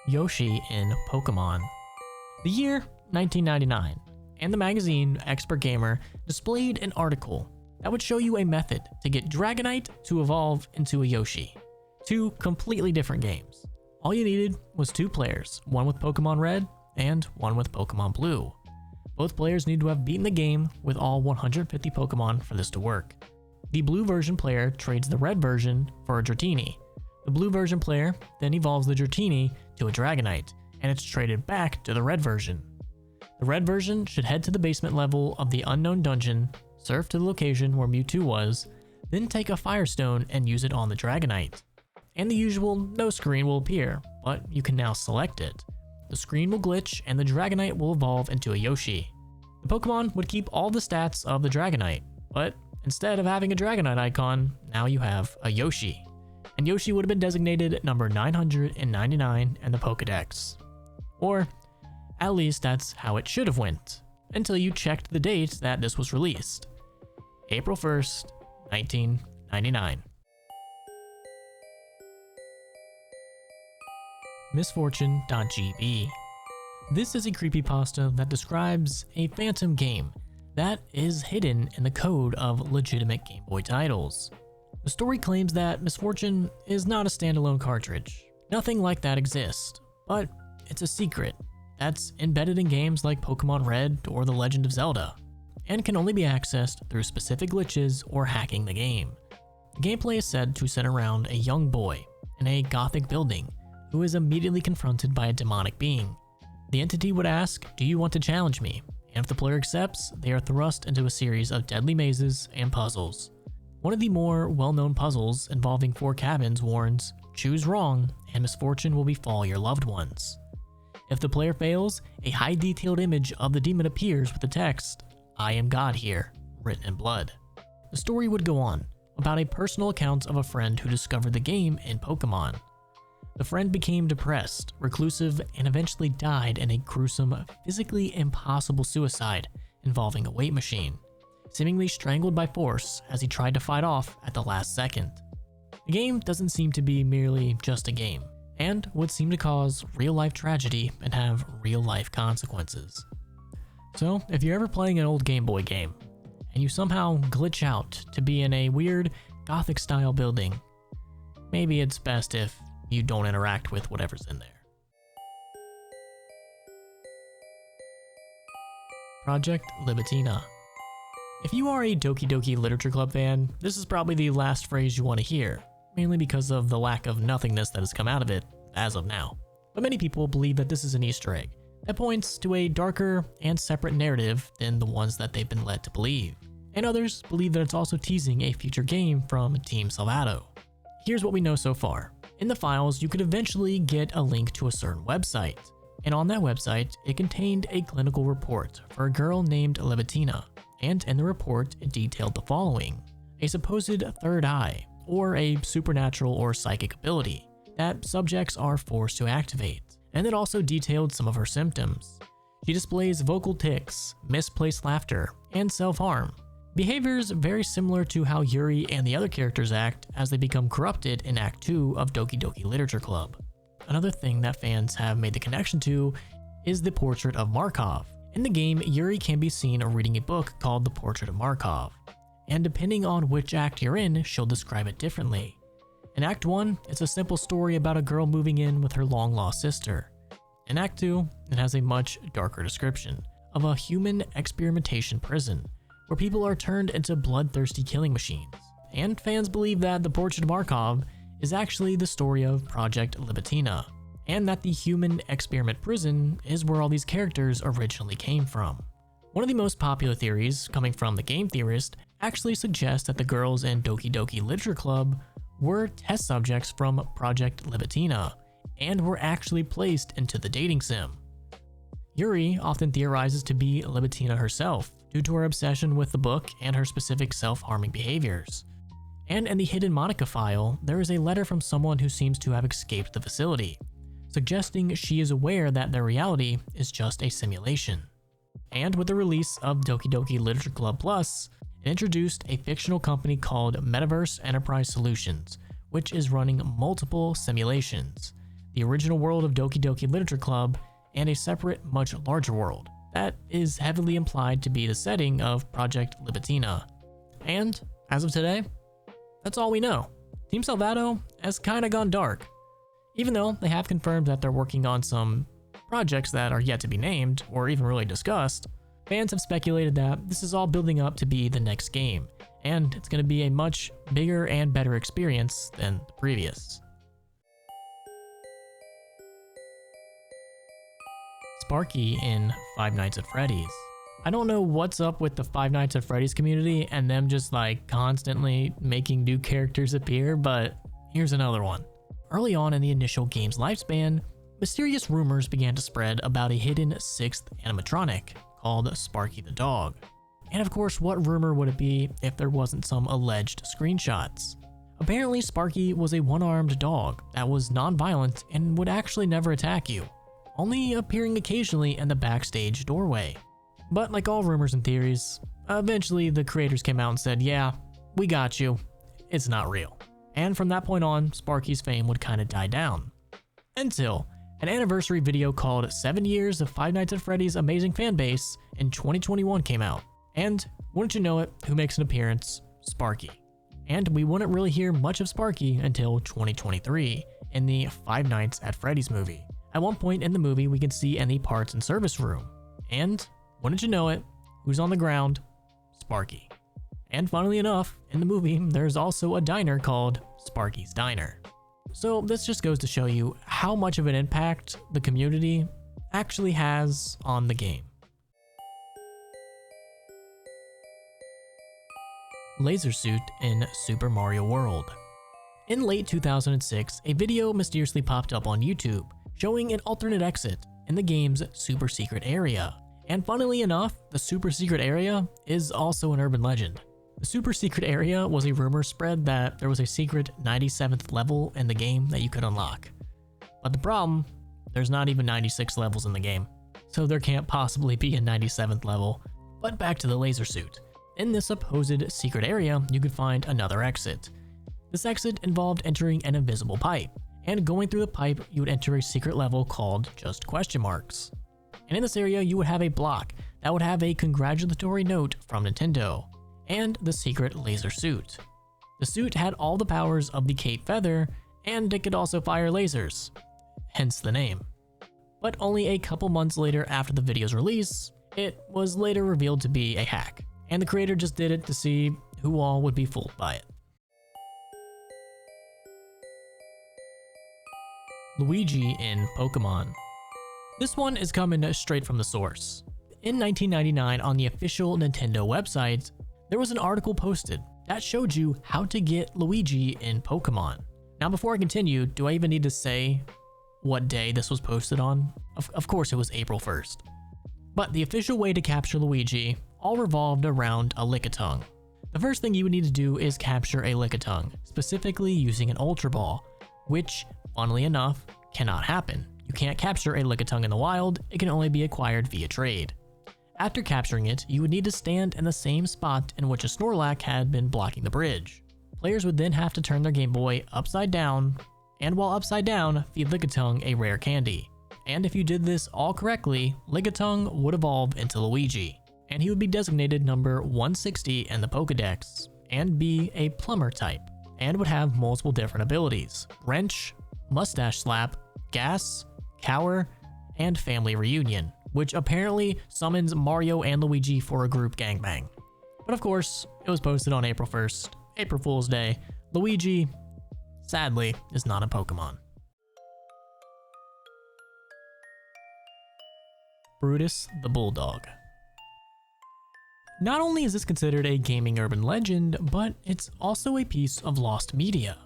A: Yoshi in Pokemon. The year 1999, and the magazine Expert Gamer displayed an article that would show you a method to get Dragonite to evolve into a Yoshi. Two completely different games. All you needed was two players, one with Pokemon Red and one with Pokemon Blue. Both players need to have beaten the game with all 150 Pokemon for this to work. The blue version player trades the red version for a Dratini. The blue version player then evolves the Dratini to a Dragonite, and it's traded back to the red version. The red version should head to the basement level of the unknown dungeon, surf to the location where Mewtwo was, then take a Firestone and use it on the Dragonite. And the usual no screen will appear, but you can now select it. The screen will glitch and the Dragonite will evolve into a Yoshi. The Pokemon would keep all the stats of the Dragonite, but instead of having a Dragonite icon, now you have a Yoshi. And Yoshi would have been designated number 999 in the Pokedex. Or, at least that's how it should have went, until you checked the date that this was released. April 1st, 1999. Misfortune.gb. This is a creepypasta that describes a phantom game that is hidden in the code of legitimate Game Boy titles. The story claims that Misfortune is not a standalone cartridge. Nothing like that exists, but it's a secret that's embedded in games like Pokemon Red or The Legend of Zelda, and can only be accessed through specific glitches or hacking the game. The gameplay is said to center around a young boy in a gothic building who is immediately confronted by a demonic being. The entity would ask, "Do you want to challenge me?" And if the player accepts, they are thrust into a series of deadly mazes and puzzles. One of the more well-known puzzles involving 4 cabins warns, "Choose wrong and misfortune will befall your loved ones." If the player fails, a high-detailed image of the demon appears with the text, "I am God here," written in blood. The story would go on about a personal account of a friend who discovered the game in Pokemon. The friend became depressed, reclusive, and eventually died in a gruesome, physically impossible suicide involving a weight machine, seemingly strangled by force as he tried to fight off at the last second. The game doesn't seem to be merely just a game, and would seem to cause real-life tragedy and have real-life consequences. So, if you're ever playing an old Game Boy game, and you somehow glitch out to be in a weird, Gothic-style building, maybe it's best if you don't interact with whatever's in there. Project Libitina. If you are a Doki Doki Literature Club fan, this is probably the last phrase you want to hear, mainly because of the lack of nothingness that has come out of it as of now. But many people believe that this is an Easter egg that points to a darker and separate narrative than the ones that they've been led to believe. And others believe that it's also teasing a future game from Team Salvato. Here's what we know so far. In the files, you could eventually get a link to a certain website. And on that website, it contained a clinical report for a girl named Libitina. And in the report, it detailed the following: a supposed third eye, or a supernatural or psychic ability that subjects are forced to activate. And it also detailed some of her symptoms. She displays vocal tics, misplaced laughter, and self-harm. Behaviors very similar to how Yuri and the other characters act as they become corrupted in Act 2 of Doki Doki Literature Club. Another thing that fans have made the connection to is the Portrait of Markov. In the game, Yuri can be seen reading a book called The Portrait of Markov. and depending on which act you're in, she'll describe it differently. In Act 1, it's a simple story about a girl moving in with her long-lost sister. In Act 2, it has a much darker description of a human experimentation prison, where people are turned into bloodthirsty killing machines. And fans believe that the Portrait of Markov is actually the story of Project Libitina, and that the human experiment prison is where all these characters originally came from. One of the most popular theories, coming from the game theorist, actually suggests that the girls in Doki Doki Literature Club were test subjects from Project Libitina, and were actually placed into the dating sim. Yuri often theorizes to be Libitina herself, due to her obsession with the book and her specific self-harming behaviors. And in the Hidden Monica file, there is a letter from someone who seems to have escaped the facility, suggesting she is aware that their reality is just a simulation. And with the release of Doki Doki Literature Club Plus, it introduced a fictional company called Metaverse Enterprise Solutions, which is running multiple simulations, the original world of Doki Doki Literature Club, and a separate, much larger world that is heavily implied to be the setting of Project Libitina. And, as of today, that's all we know. Team Salvato has kinda gone dark. Even though they have confirmed that they're working on some projects that are yet to be named, or even really discussed, fans have speculated that this is all building up to be the next game, and it's going to be a much bigger and better experience than the previous. Sparky in Five Nights at Freddy's. I don't know what's up with the Five Nights at Freddy's community and them just like constantly making new characters appear, but here's another one. Early on in the initial game's lifespan, mysterious rumors began to spread about a hidden sixth animatronic called Sparky the Dog. And of course, what rumor would it be if there wasn't some alleged screenshots? Apparently, Sparky was a one-armed dog that was non-violent and would actually never attack you, only appearing occasionally in the backstage doorway. But like all rumors and theories, eventually the creators came out and said, yeah, we got you, it's not real. And from that point on, Sparky's fame would kind of die down. Until an anniversary video called 7 Years of Five Nights at Freddy's Amazing Fanbase in 2021 came out. And wouldn't you know it, who makes an appearance? Sparky. And we wouldn't really hear much of Sparky until 2023 in the Five Nights at Freddy's movie. At one point in the movie, we can see in the parts and service room. And wouldn't you know it, who's on the ground? Sparky. And funnily enough, in the movie, there's also a diner called Sparky's Diner. So this just goes to show you how much of an impact the community actually has on the game. Laser Suit in Super Mario World. In late 2006, a video mysteriously popped up on YouTube showing an alternate exit in the game's super secret area. And funnily enough, the super secret area is also an urban legend. The super secret area was a rumor spread that there was a secret 97th level in the game that you could unlock. But the problem, there's not even 96 levels in the game, so there can't possibly be a 97th level. But back to the laser suit. In this supposed secret area, you could find another exit. This exit involved entering an invisible pipe, and going through the pipe, you would enter a secret level called Just Question Marks. And in this area, you would have a block that would have a congratulatory note from Nintendo, and the secret laser suit. The suit had all the powers of the Cape Feather, and it could also fire lasers, hence the name. But only a couple months later after the video's release, it was later revealed to be a hack, and the creator just did it to see who all would be fooled by it. Luigi in Pokemon. This one is coming straight from the source. In 1999, on the official Nintendo website, there was an article posted that showed you how to get Luigi in Pokemon. Now, before I continue, do I even need to say what day this was posted on? Of course, it was April 1st. But the official way to capture Luigi all revolved around a Lickitung. The first thing you would need to do is capture a Lickitung, specifically using an Ultra Ball, which, funnily enough, cannot happen. You can't capture a Lickitung in the wild, it can only be acquired via trade. After capturing it, you would need to stand in the same spot in which a Snorlax had been blocking the bridge. Players would then have to turn their Game Boy upside down, and while upside down, feed Lickitung a rare candy. And if you did this all correctly, Lickitung would evolve into Luigi. and he would be designated number 160 in the Pokedex, and be a plumber type, and would have multiple different abilities: Wrench, Mustache Slap, Gas, Cower, and Family Reunion, which apparently summons Mario and Luigi for a group gangbang. But of course, it was posted on April 1st, April Fool's Day. Luigi, sadly, is not a Pokemon. Brutus the Bulldog. Not only is this considered a gaming urban legend, but it's also a piece of lost media.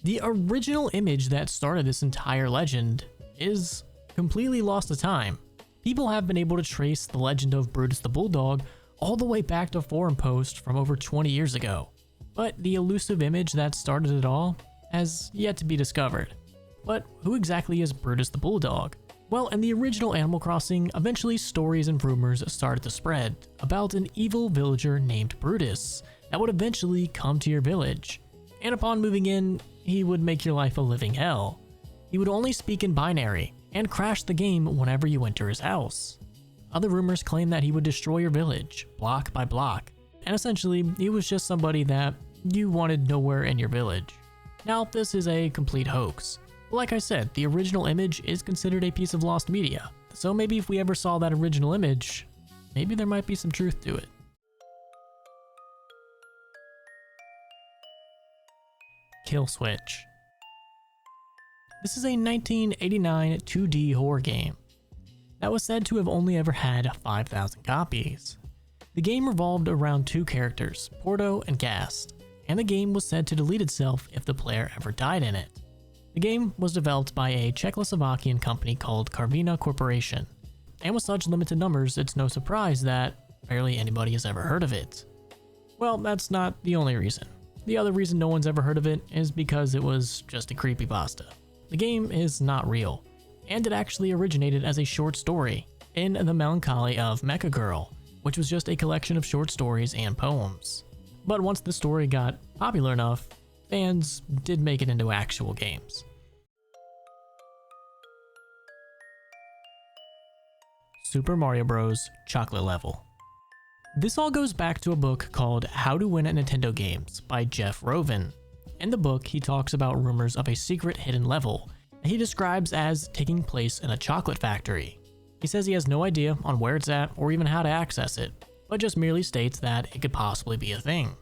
A: The original image that started this entire legend is completely lost to time. People have been able to trace the legend of Brutus the Bulldog all the way back to forum posts from over 20 years ago, but the elusive image that started it all has yet to be discovered. But who exactly is Brutus the Bulldog? Well, in the original Animal Crossing, eventually stories and rumors started to spread about an evil villager named Brutus that would eventually come to your village, and upon moving in, he would make your life a living hell. He would only speak in binary and crash the game whenever you enter his house. Other rumors claim that he would destroy your village, block by block, and essentially, he was just somebody that you wanted nowhere in your village. Now, this is a complete hoax. Like I said, the original image is considered a piece of lost media, so maybe if we ever saw that original image, maybe there might be some truth to it. Kill Switch. This is a 1989 2D horror game that was said to have only ever had 5,000 copies. The game revolved around two characters, Porto and Gast, and the game was said to delete itself if the player ever died in it. The game was developed by a Czechoslovakian company called Karvina Corporation, and with such limited numbers, it's no surprise that barely anybody has ever heard of it. Well, that's not the only reason. The other reason no one's ever heard of it is because it was just a creepypasta. The game is not real, and it actually originated as a short story in The Melancholy of Mecha Girl, which was just a collection of short stories and poems. But once the story got popular enough, fans did make it into actual games. Super Mario Bros. Chocolate Level. This all goes back to a book called How to Win at Nintendo Games by Jeff Rovin. In the book, he talks about rumors of a secret hidden level that he describes as taking place in a chocolate factory. He says he has no idea on where it's at or even how to access it, but just merely states that it could possibly be a thing.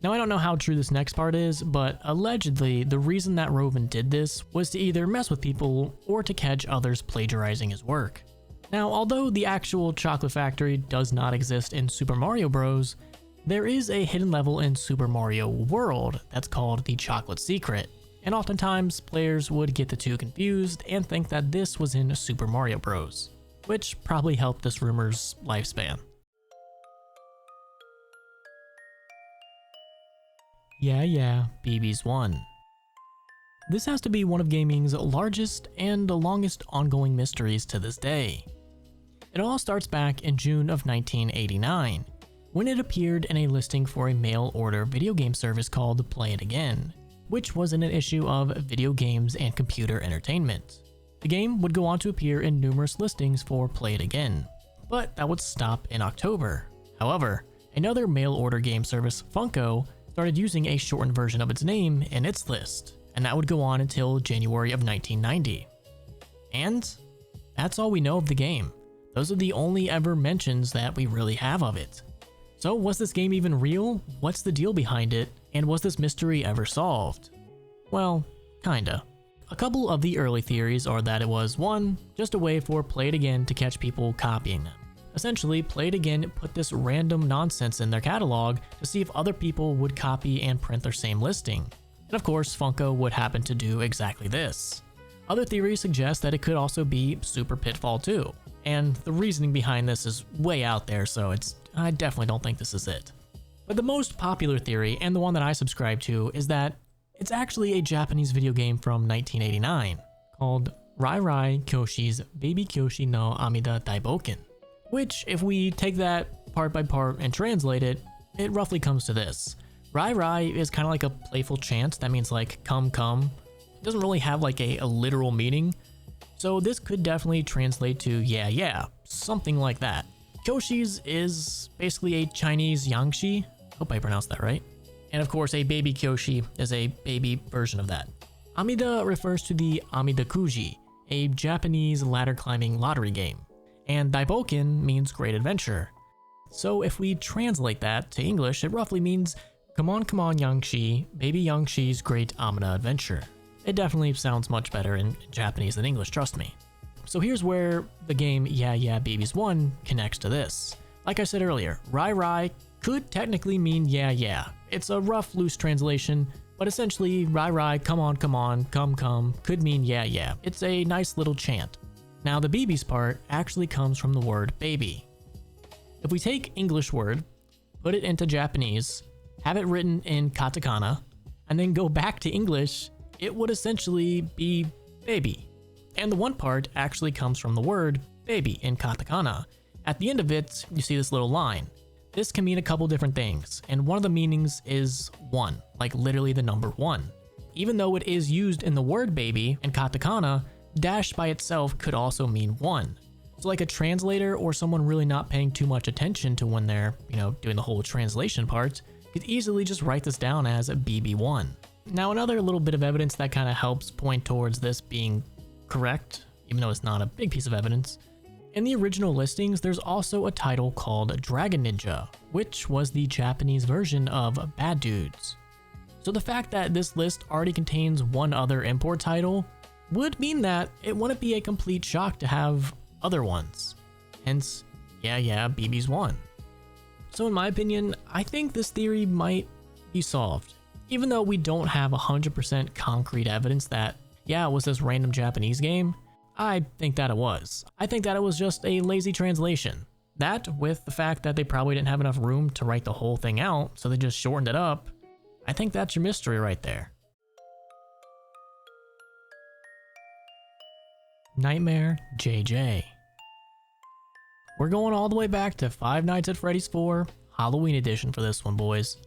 A: Now, I don't know how true this next part is, but allegedly, the reason that Rovin did this was to either mess with people or to catch others plagiarizing his work. Now, although the actual chocolate factory does not exist in Super Mario Bros., there is a hidden level in Super Mario World that's called the Chocolate Secret, and oftentimes players would get the two confused and think that this was in Super Mario Bros., which probably helped this rumor's lifespan. Yeah, BB's 1. This has to be one of gaming's largest and the longest ongoing mysteries to this day. It all starts back in June of 1989, when it appeared in a listing for a mail-order video game service called Play It Again, which was in an issue of Video Games and Computer Entertainment. The game would go on to appear in numerous listings for Play It Again, but that would stop in October. However, another mail-order game service, Funko, started using a shortened version of its name in its list, and that would go on until January of 1990. And that's all we know of the game. Those are the only ever mentions that we really have of it. So was this game even real? What's the deal behind it? And was this mystery ever solved? Well, kinda. A couple of the early theories are that it was 1. Just a way for Play It Again to catch people copying them. Essentially, Play It Again put this random nonsense in their catalog to see if other people would copy and print their same listing. And of course, Funko would happen to do exactly this. Other theories suggest that it could also be Super Pitfall 2. And the reasoning behind this is way out there, so I definitely don't think this is it. But the most popular theory, and the one that I subscribe to, is that it's actually a Japanese video game from 1989 called Rai Rai Kyoshi's Baby Kyoshi no Amida Daiboken, which, if we take that part by part and translate it, it roughly comes to this. Rai Rai is kind of like a playful chant that means like come come. It doesn't really have like a literal meaning, so this could definitely translate to yeah, something like that. Kyoshis is basically a Chinese Yangshi. Hope I pronounced that right. And of course, a baby Kyoshi is a baby version of that. Amida refers to the Amida Kuji, a Japanese ladder climbing lottery game. And Daiboken means great adventure. So if we translate that to English, it roughly means, come on Yangshi, baby Yangshi's great Amida adventure. It definitely sounds much better in Japanese than English, trust me. So here's where the game Yeah Yeah Babies 1 connects to this. Like I said earlier, Rai Rai could technically mean yeah yeah. It's a rough, loose translation, but essentially Rai Rai, come on, come could mean yeah yeah. It's a nice little chant. Now the babies part actually comes from the word baby. If we take English word, put it into Japanese, have it written in katakana, and then go back to English, it would essentially be baby. And the one part actually comes from the word baby in katakana. At the end of it, you see this little line. This can mean a couple different things, and one of the meanings is 1, like literally the number 1. Even though it is used in the word baby in katakana, dash by itself could also mean 1. So like a translator or someone really not paying too much attention to when they're, doing the whole translation part, could easily just write this down as a BB1. Now another little bit of evidence that kind of helps point towards this being correct, even though it's not a big piece of evidence. In the original listings, there's also a title called Dragon Ninja, which was the Japanese version of Bad Dudes. So the fact that this list already contains one other import title would mean that it wouldn't be a complete shock to have other ones. Hence, Yeah Yeah BB's 1. So in my opinion, I think this theory might be solved. Even though we don't have 100% concrete evidence that, yeah, it was this random Japanese game, I think that it was. I think that it was just a lazy translation. That, with the fact that they probably didn't have enough room to write the whole thing out, so they just shortened it up, I think that's your mystery right there. Nightmare JJ. We're going all the way back to Five Nights at Freddy's 4, Halloween edition for this one, boys.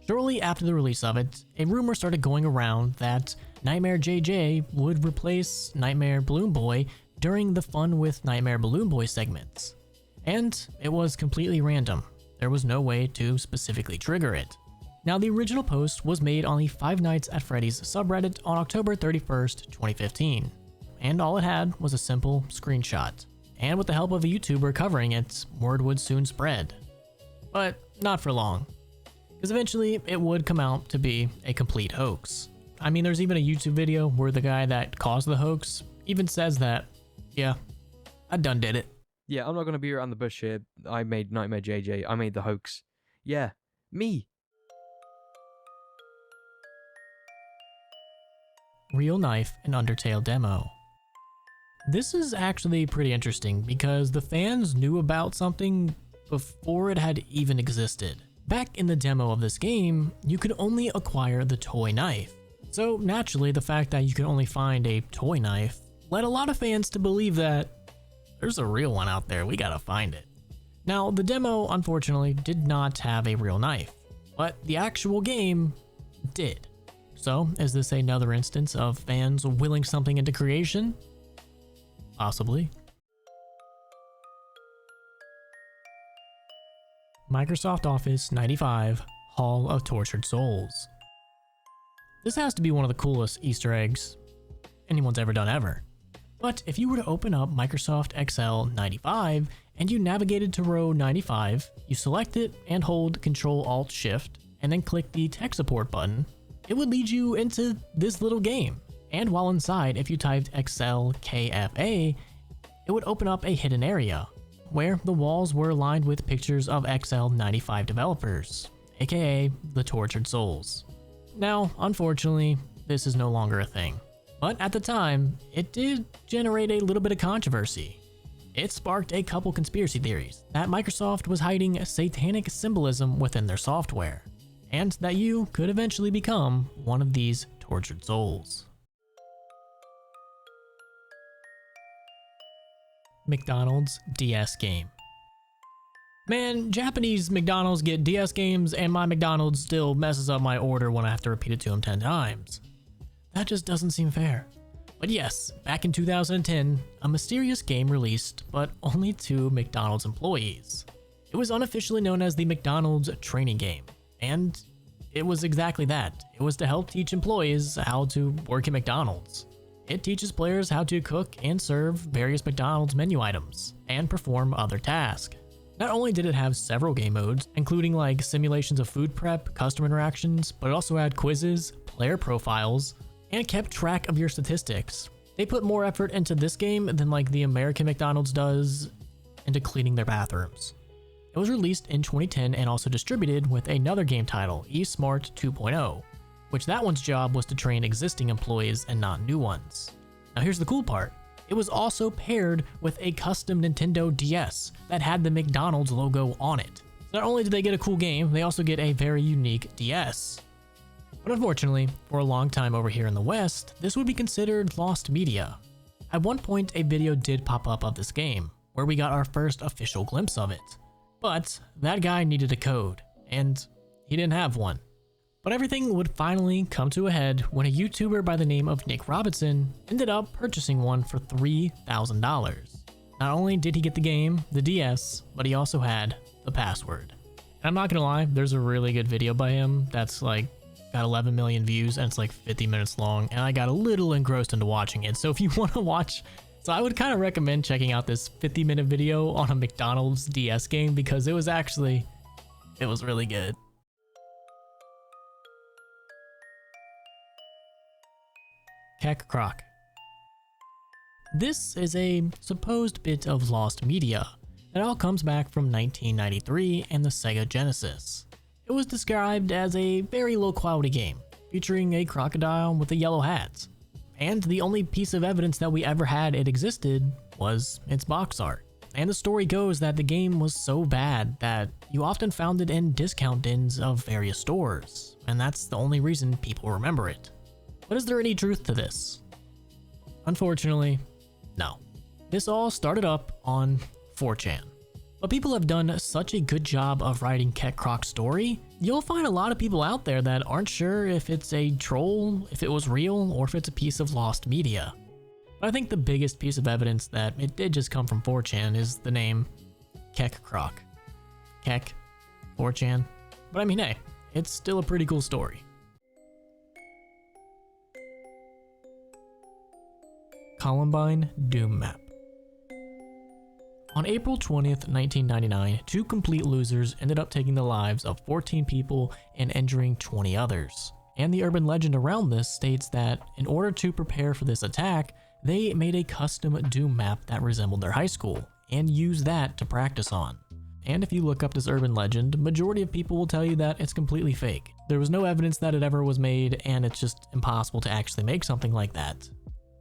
A: Shortly after the release of it, a rumor started going around that Nightmare JJ would replace Nightmare Balloon Boy during the Fun with Nightmare Balloon Boy segments. And it was completely random. There was no way to specifically trigger it. Now the original post was made on the Five Nights at Freddy's subreddit on October 31st, 2015. And all it had was a simple screenshot. And with the help of a YouTuber covering it, word would soon spread. But not for long. Because eventually it would come out to be a complete hoax. I mean, there's even a YouTube video where the guy that caused the hoax even says that, yeah, I done did it.
H: Yeah, I'm not going to be around the bush here. I made Nightmare JJ. I made the hoax. Yeah, me.
A: Real Knife and Undertale demo. This is actually pretty interesting because the fans knew about something before it had even existed. Back in the demo of this game, you could only acquire the toy knife. So naturally, the fact that you could only find a toy knife led a lot of fans to believe that there's a real one out there, we gotta find it. Now, the demo unfortunately did not have a real knife, but the actual game did. So, is this another instance of fans willing something into creation? Possibly. Microsoft Office 95 Hall of Tortured Souls. This has to be one of the coolest Easter eggs anyone's ever done ever. But if you were to open up Microsoft Excel 95 and you navigated to row 95, you select it and hold Ctrl-Alt-Shift and then click the tech support button, it would lead you into this little game. And while inside, if you typed Excel KFA, it would open up a hidden area where the walls were lined with pictures of Excel 95 developers, aka the Tortured Souls. Now, unfortunately, this is no longer a thing. But at the time, it did generate a little bit of controversy. It sparked a couple conspiracy theories that Microsoft was hiding satanic symbolism within their software, and that you could eventually become one of these tortured souls. McDonald's DS game. Man, Japanese McDonald's get DS games and my McDonald's still messes up my order when I have to repeat it to them 10 times. That just doesn't seem fair. But yes, back in 2010, a mysterious game released, but only to McDonald's employees. It was unofficially known as the McDonald's training game, and it was exactly that. It was to help teach employees how to work at McDonald's. It teaches players how to cook and serve various McDonald's menu items, and perform other tasks. Not only did it have several game modes, including like simulations of food prep, customer interactions, but it also had quizzes, player profiles, and kept track of your statistics. They put more effort into this game than like the American McDonald's does into cleaning their bathrooms. It was released in 2010 and also distributed with another game title, eSmart 2.0, which that one's job was to train existing employees and not new ones. Now here's the cool part. It was also paired with a custom Nintendo DS that had the McDonald's logo on it. Not only did they get a cool game, they also get a very unique DS. But unfortunately, for a long time over here in the West, this would be considered lost media. At one point, a video did pop up of this game, where we got our first official glimpse of it. But that guy needed a code, and he didn't have one. But everything would finally come to a head when a YouTuber by the name of Nick Robinson ended up purchasing one for $3,000. Not only did he get the game, the DS, but he also had the password. And I'm not gonna lie, there's a really good video by him that's like got 11 million views and it's like 50 minutes long, and I got a little engrossed into watching it. So if you want to watch, so I would kind of recommend checking out this 50-minute video on a McDonald's DS game because it was really good. Keck Croc. This is a supposed bit of lost media that all comes back from 1993 and the Sega Genesis. It was described as a very low quality game, featuring a crocodile with a yellow hat. And the only piece of evidence that we ever had it existed was its box art. And the story goes that the game was so bad that you often found it in discount bins of various stores, and that's the only reason people remember it. But is there any truth to this? Unfortunately, no. This all started up on 4chan. But people have done such a good job of writing Keck Croc's story, you'll find a lot of people out there that aren't sure if it's a troll, if it was real, or if it's a piece of lost media. But I think the biggest piece of evidence that it did just come from 4chan is the name Keck Croc. Keck, 4chan. But I mean, hey, it's still a pretty cool story. Columbine Doom Map. On April 20th, 1999, two complete losers ended up taking the lives of 14 people and injuring 20 others. And the urban legend around this states that in order to prepare for this attack, they made a custom Doom map that resembled their high school and used that to practice on. And if you look up this urban legend, majority of people will tell you that it's completely fake. There was no evidence that it ever was made, and it's just impossible to actually make something like that.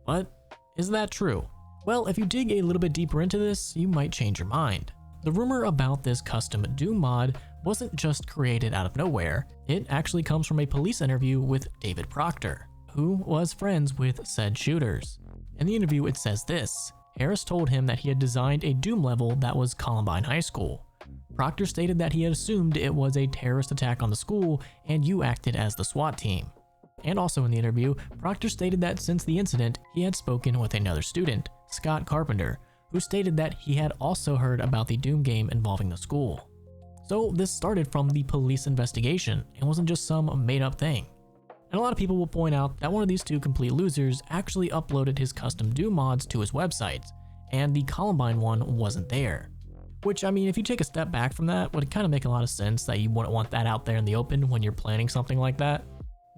A: But is that true? Well, if you dig a little bit deeper into this, you might change your mind. The rumor about this custom Doom mod wasn't just created out of nowhere. It actually comes from a police interview with David Proctor, who was friends with said shooters. In the interview, it says this: Harris told him that he had designed a Doom level that was Columbine High School. Proctor stated that he had assumed it was a terrorist attack on the school and you acted as the SWAT team. And also in the interview, Proctor stated that since the incident, he had spoken with another student, Scott Carpenter, who stated that he had also heard about the Doom game involving the school. So this started from the police investigation and wasn't just some made-up thing. And a lot of people will point out that one of these two complete losers actually uploaded his custom Doom mods to his website, and the Columbine one wasn't there. Which, I mean, if you take a step back from that, would kind of make a lot of sense that you wouldn't want that out there in the open when you're planning something like that.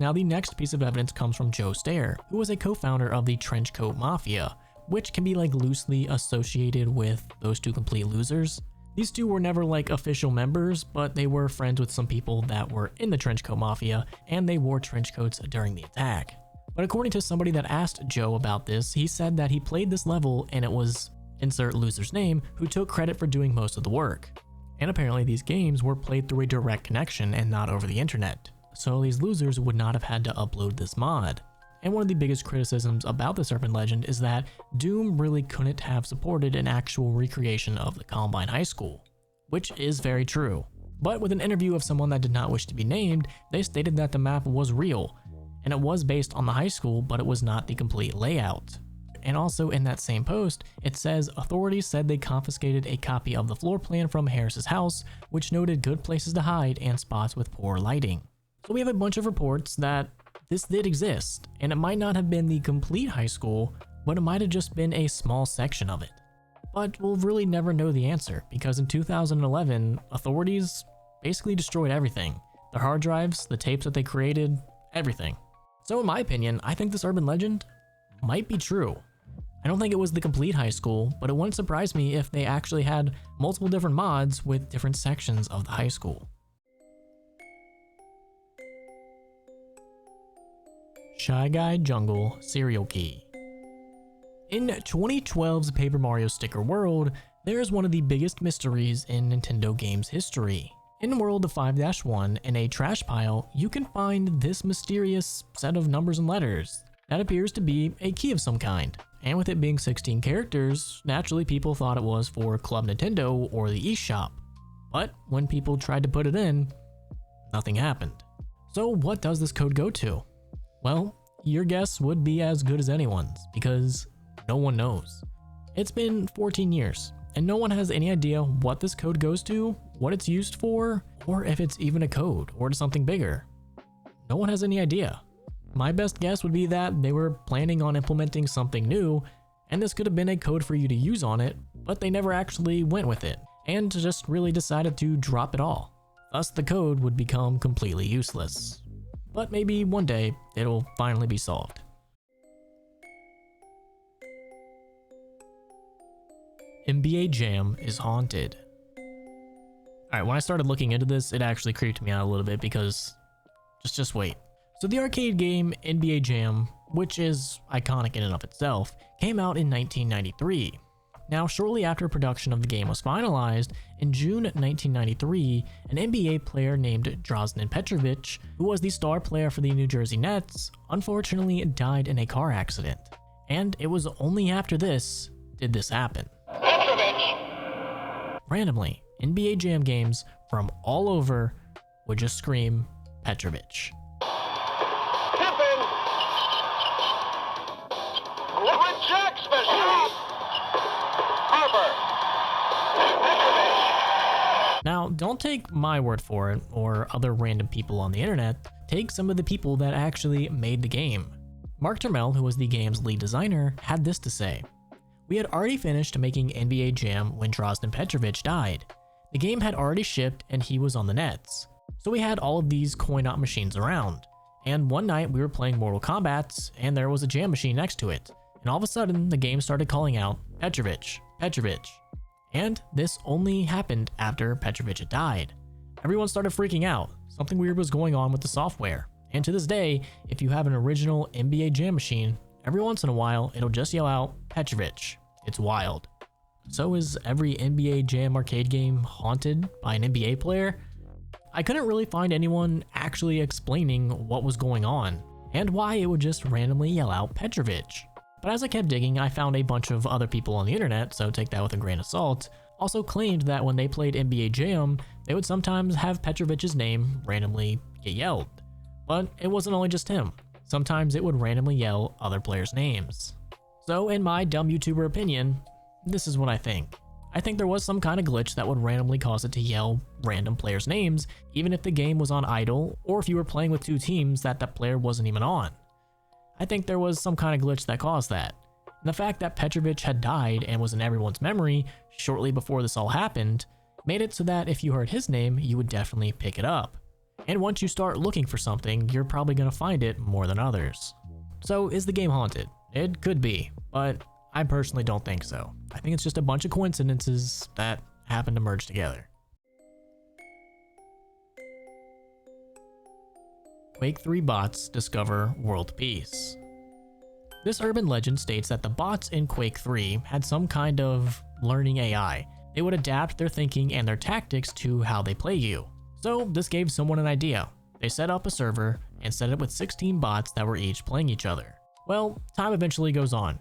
A: Now, the next piece of evidence comes from Joe Stair, who was a co-founder of the Trenchcoat Mafia, which can be like loosely associated with those two complete losers. These two were never like official members, but they were friends with some people that were in the Trenchcoat Mafia, and they wore trench coats during the attack. But according to somebody that asked Joe about this, he said that he played this level and it was insert loser's name who took credit for doing most of the work. And apparently these games were played through a direct connection and not over the internet. So these losers would not have had to upload this mod. And one of the biggest criticisms about this urban legend is that Doom really couldn't have supported an actual recreation of the Columbine High School, which is very true. But with an interview of someone that did not wish to be named, they stated that the map was real. and it was based on the high school, but it was not the complete layout. And also in that same post, it says authorities said they confiscated a copy of the floor plan from Harris's house, which noted good places to hide and spots with poor lighting. So we have a bunch of reports that this did exist, and it might not have been the complete high school, but it might have just been a small section of it. But we'll really never know the answer, because in 2011, authorities basically destroyed everything. The hard drives, the tapes that they created, everything. So in my opinion, I think this urban legend might be true. I don't think it was the complete high school, but it wouldn't surprise me if they actually had multiple different mods with different sections of the high school. Shy Guy Jungle Serial Key. In 2012's Paper Mario sticker world, there is one of the biggest mysteries in Nintendo games history. In World of 5-1, in a trash pile, you can find this mysterious set of numbers and letters that appears to be a key of some kind. And with it being 16 characters, naturally people thought it was for Club Nintendo or the eShop. But when people tried to put it in, nothing happened. So what does this code go to? Well, your guess would be as good as anyone's, because no one knows. It's been 14 years, and no one has any idea what this code goes to, what it's used for, or if it's even a code or to something bigger. No one has any idea. My best guess would be that they were planning on implementing something new, and this could have been a code for you to use on it, but they never actually went with it, and just really decided to drop it all. Thus, the code would become completely useless. But maybe one day, it'll finally be solved. NBA Jam is haunted. Alright, when I started looking into this, it actually creeped me out a little bit because just wait. So the arcade game NBA Jam, which is iconic in and of itself, came out in 1993. Now, shortly after production of the game was finalized, in June 1993, an NBA player named Drazen Petrovic, who was the star player for the New Jersey Nets, unfortunately died in a car accident. And it was only after this did this happen. Randomly, NBA Jam games from all over would just scream Petrovic.
I: Rejects the shot. Harper.
A: Now, don't take my word for it or other random people on the internet. Take some of the people that actually made the game. Mark Turmel, who was the game's lead designer, had this to say. We had already finished making NBA Jam when Drazen Petrovic died. The game had already shipped and he was on the Nets. So we had all of these coin-op machines around. And one night we were playing Mortal Kombat and there was a jam machine next to it. And all of a sudden the game started calling out Petrovic, Petrovic. And this only happened after Petrovic had died. Everyone started freaking out. Something weird was going on with the software. And to this day, if you have an original NBA Jam machine, every once in a while it'll just yell out Petrovic. It's wild. So is every NBA Jam arcade game haunted by an NBA player? I couldn't really find anyone actually explaining what was going on and why it would just randomly yell out Petrovic. But as I kept digging, I found a bunch of other people on the internet, so take that with a grain of salt, also claimed that when they played NBA Jam, they would sometimes have Petrovic's name randomly get yelled. But it wasn't only just him. Sometimes it would randomly yell other players' names. So in my dumb YouTuber opinion, this is what I think. I think there was some kind of glitch that would randomly cause it to yell random players' names, even if the game was on idle, or if you were playing with two teams that player wasn't even on. I think there was some kind of glitch that caused that. And the fact that Petrovic had died and was in everyone's memory shortly before this all happened, made it so that if you heard his name, you would definitely pick it up. And once you start looking for something, you're probably going to find it more than others. So is the game haunted? It could be, but I personally don't think so. I think it's just a bunch of coincidences that happen to merge together. Quake 3 bots discover world peace. This urban legend states that the bots in Quake 3 had some kind of learning AI. They would adapt their thinking and their tactics to how they play you. So this gave someone an idea. They set up a server and set it with 16 bots that were each playing each other. Well, time eventually goes on,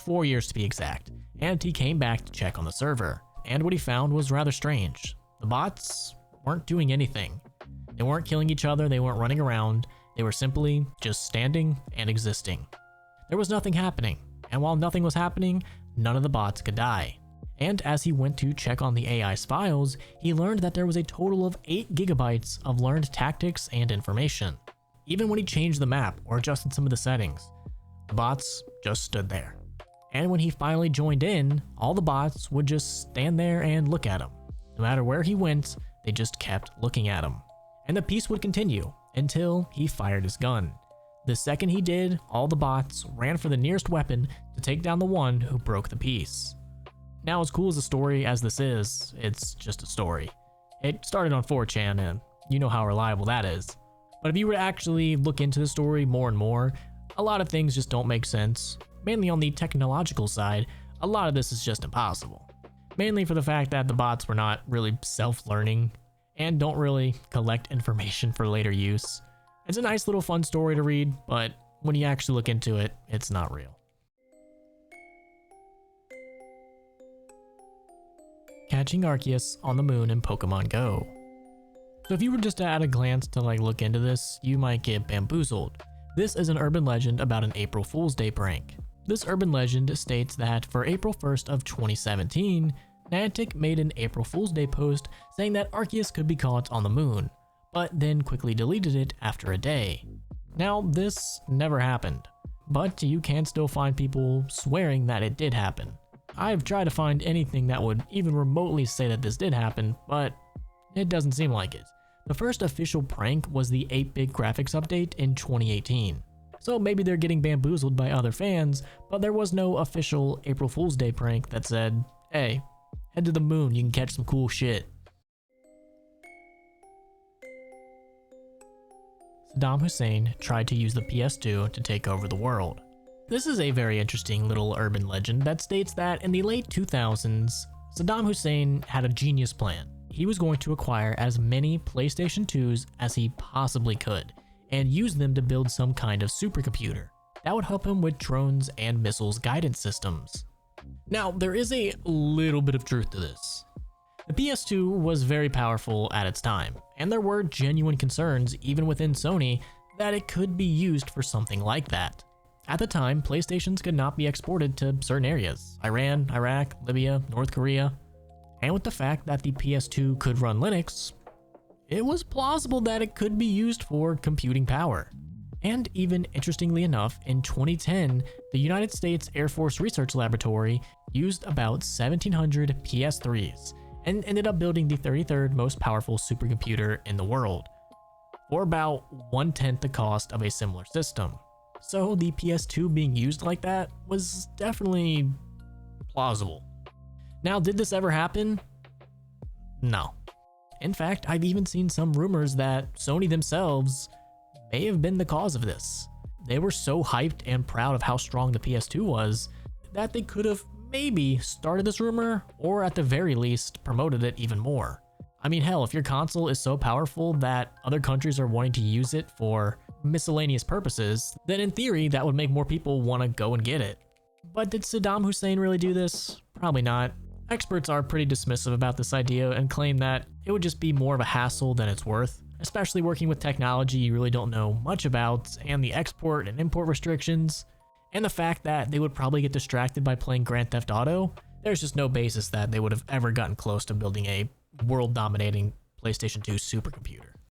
A: 4 years to be exact, and he came back to check on the server, and what he found was rather strange. The bots weren't doing anything. They weren't killing each other, they weren't running around, They were simply just standing and existing. There was nothing happening, and while nothing was happening, none of the bots could die. And as he went to check on the AI's files, he learned that there was a total of 8 gigabytes of learned tactics and information. Even when he changed the map or adjusted some of the settings, the bots just stood there. And when he finally joined in, all the bots would just stand there and look at him. No matter where he went, they just kept looking at him. And the peace would continue until he fired his gun. The second he did, all the bots ran for the nearest weapon to take down the one who broke the peace. Now, as cool as a story as this is, it's just a story. It started on 4chan, and you know how reliable that is. But if you were to actually look into the story more and more, a lot of things just don't make sense. Mainly on the technological side, a lot of this is just impossible. Mainly for the fact that the bots were not really self-learning and don't really collect information for later use. It's a nice little fun story to read, but when you actually look into it, it's not real. Catching Arceus on the moon in Pokemon Go. So if you were just to at a glance to look into this, you might get bamboozled. This is an urban legend about an April Fool's Day prank. This urban legend states that for April 1st of 2017, Niantic made an April Fool's Day post saying that Arceus could be caught on the moon, but then quickly deleted it after a day. Now, this never happened, but you can still find people swearing that it did happen. I've tried to find anything that would even remotely say that this did happen, but it doesn't seem like it. The first official prank was the 8-bit graphics update in 2018. So maybe they're getting bamboozled by other fans, but there was no official April Fool's Day prank that said, hey, head to the moon, you can catch some cool shit. Saddam Hussein tried to use the PS2 to take over the world. This is a very interesting little urban legend that states that in the late 2000s, Saddam Hussein had a genius plan. He was going to acquire as many PlayStation 2s as he possibly could, and use them to build some kind of supercomputer that would help him with drones and missiles guidance systems. Now, there is a little bit of truth to this. The PS2 was very powerful at its time, and there were genuine concerns even within Sony that it could be used for something like that. At the time, PlayStations could not be exported to certain areas: Iran, Iraq, Libya, North Korea. And with the fact that the PS2 could run Linux, it was plausible that it could be used for computing power. And even interestingly enough, in 2010, the United States Air Force Research Laboratory used about 1,700 PS3s and ended up building the 33rd most powerful supercomputer in the world for about 1/10 the cost of a similar system. So the PS2 being used like that was definitely plausible. Now, did this ever happen? No. In fact, I've even seen some rumors that Sony themselves may have been the cause of this. They were so hyped and proud of how strong the PS2 was that they could have maybe started this rumor, or at the very least promoted it even more. I mean, hell, if your console is so powerful that other countries are wanting to use it for miscellaneous purposes, then in theory that would make more people want to go and get it. But did Saddam Hussein really do this? Probably not. Experts are pretty dismissive about this idea and claim that it would just be more of a hassle than it's worth, especially working with technology you really don't know much about, and the export and import restrictions, and the fact that they would probably get distracted by playing Grand Theft Auto. There's just no basis that they would have ever gotten close to building a world-dominating PlayStation 2 supercomputer.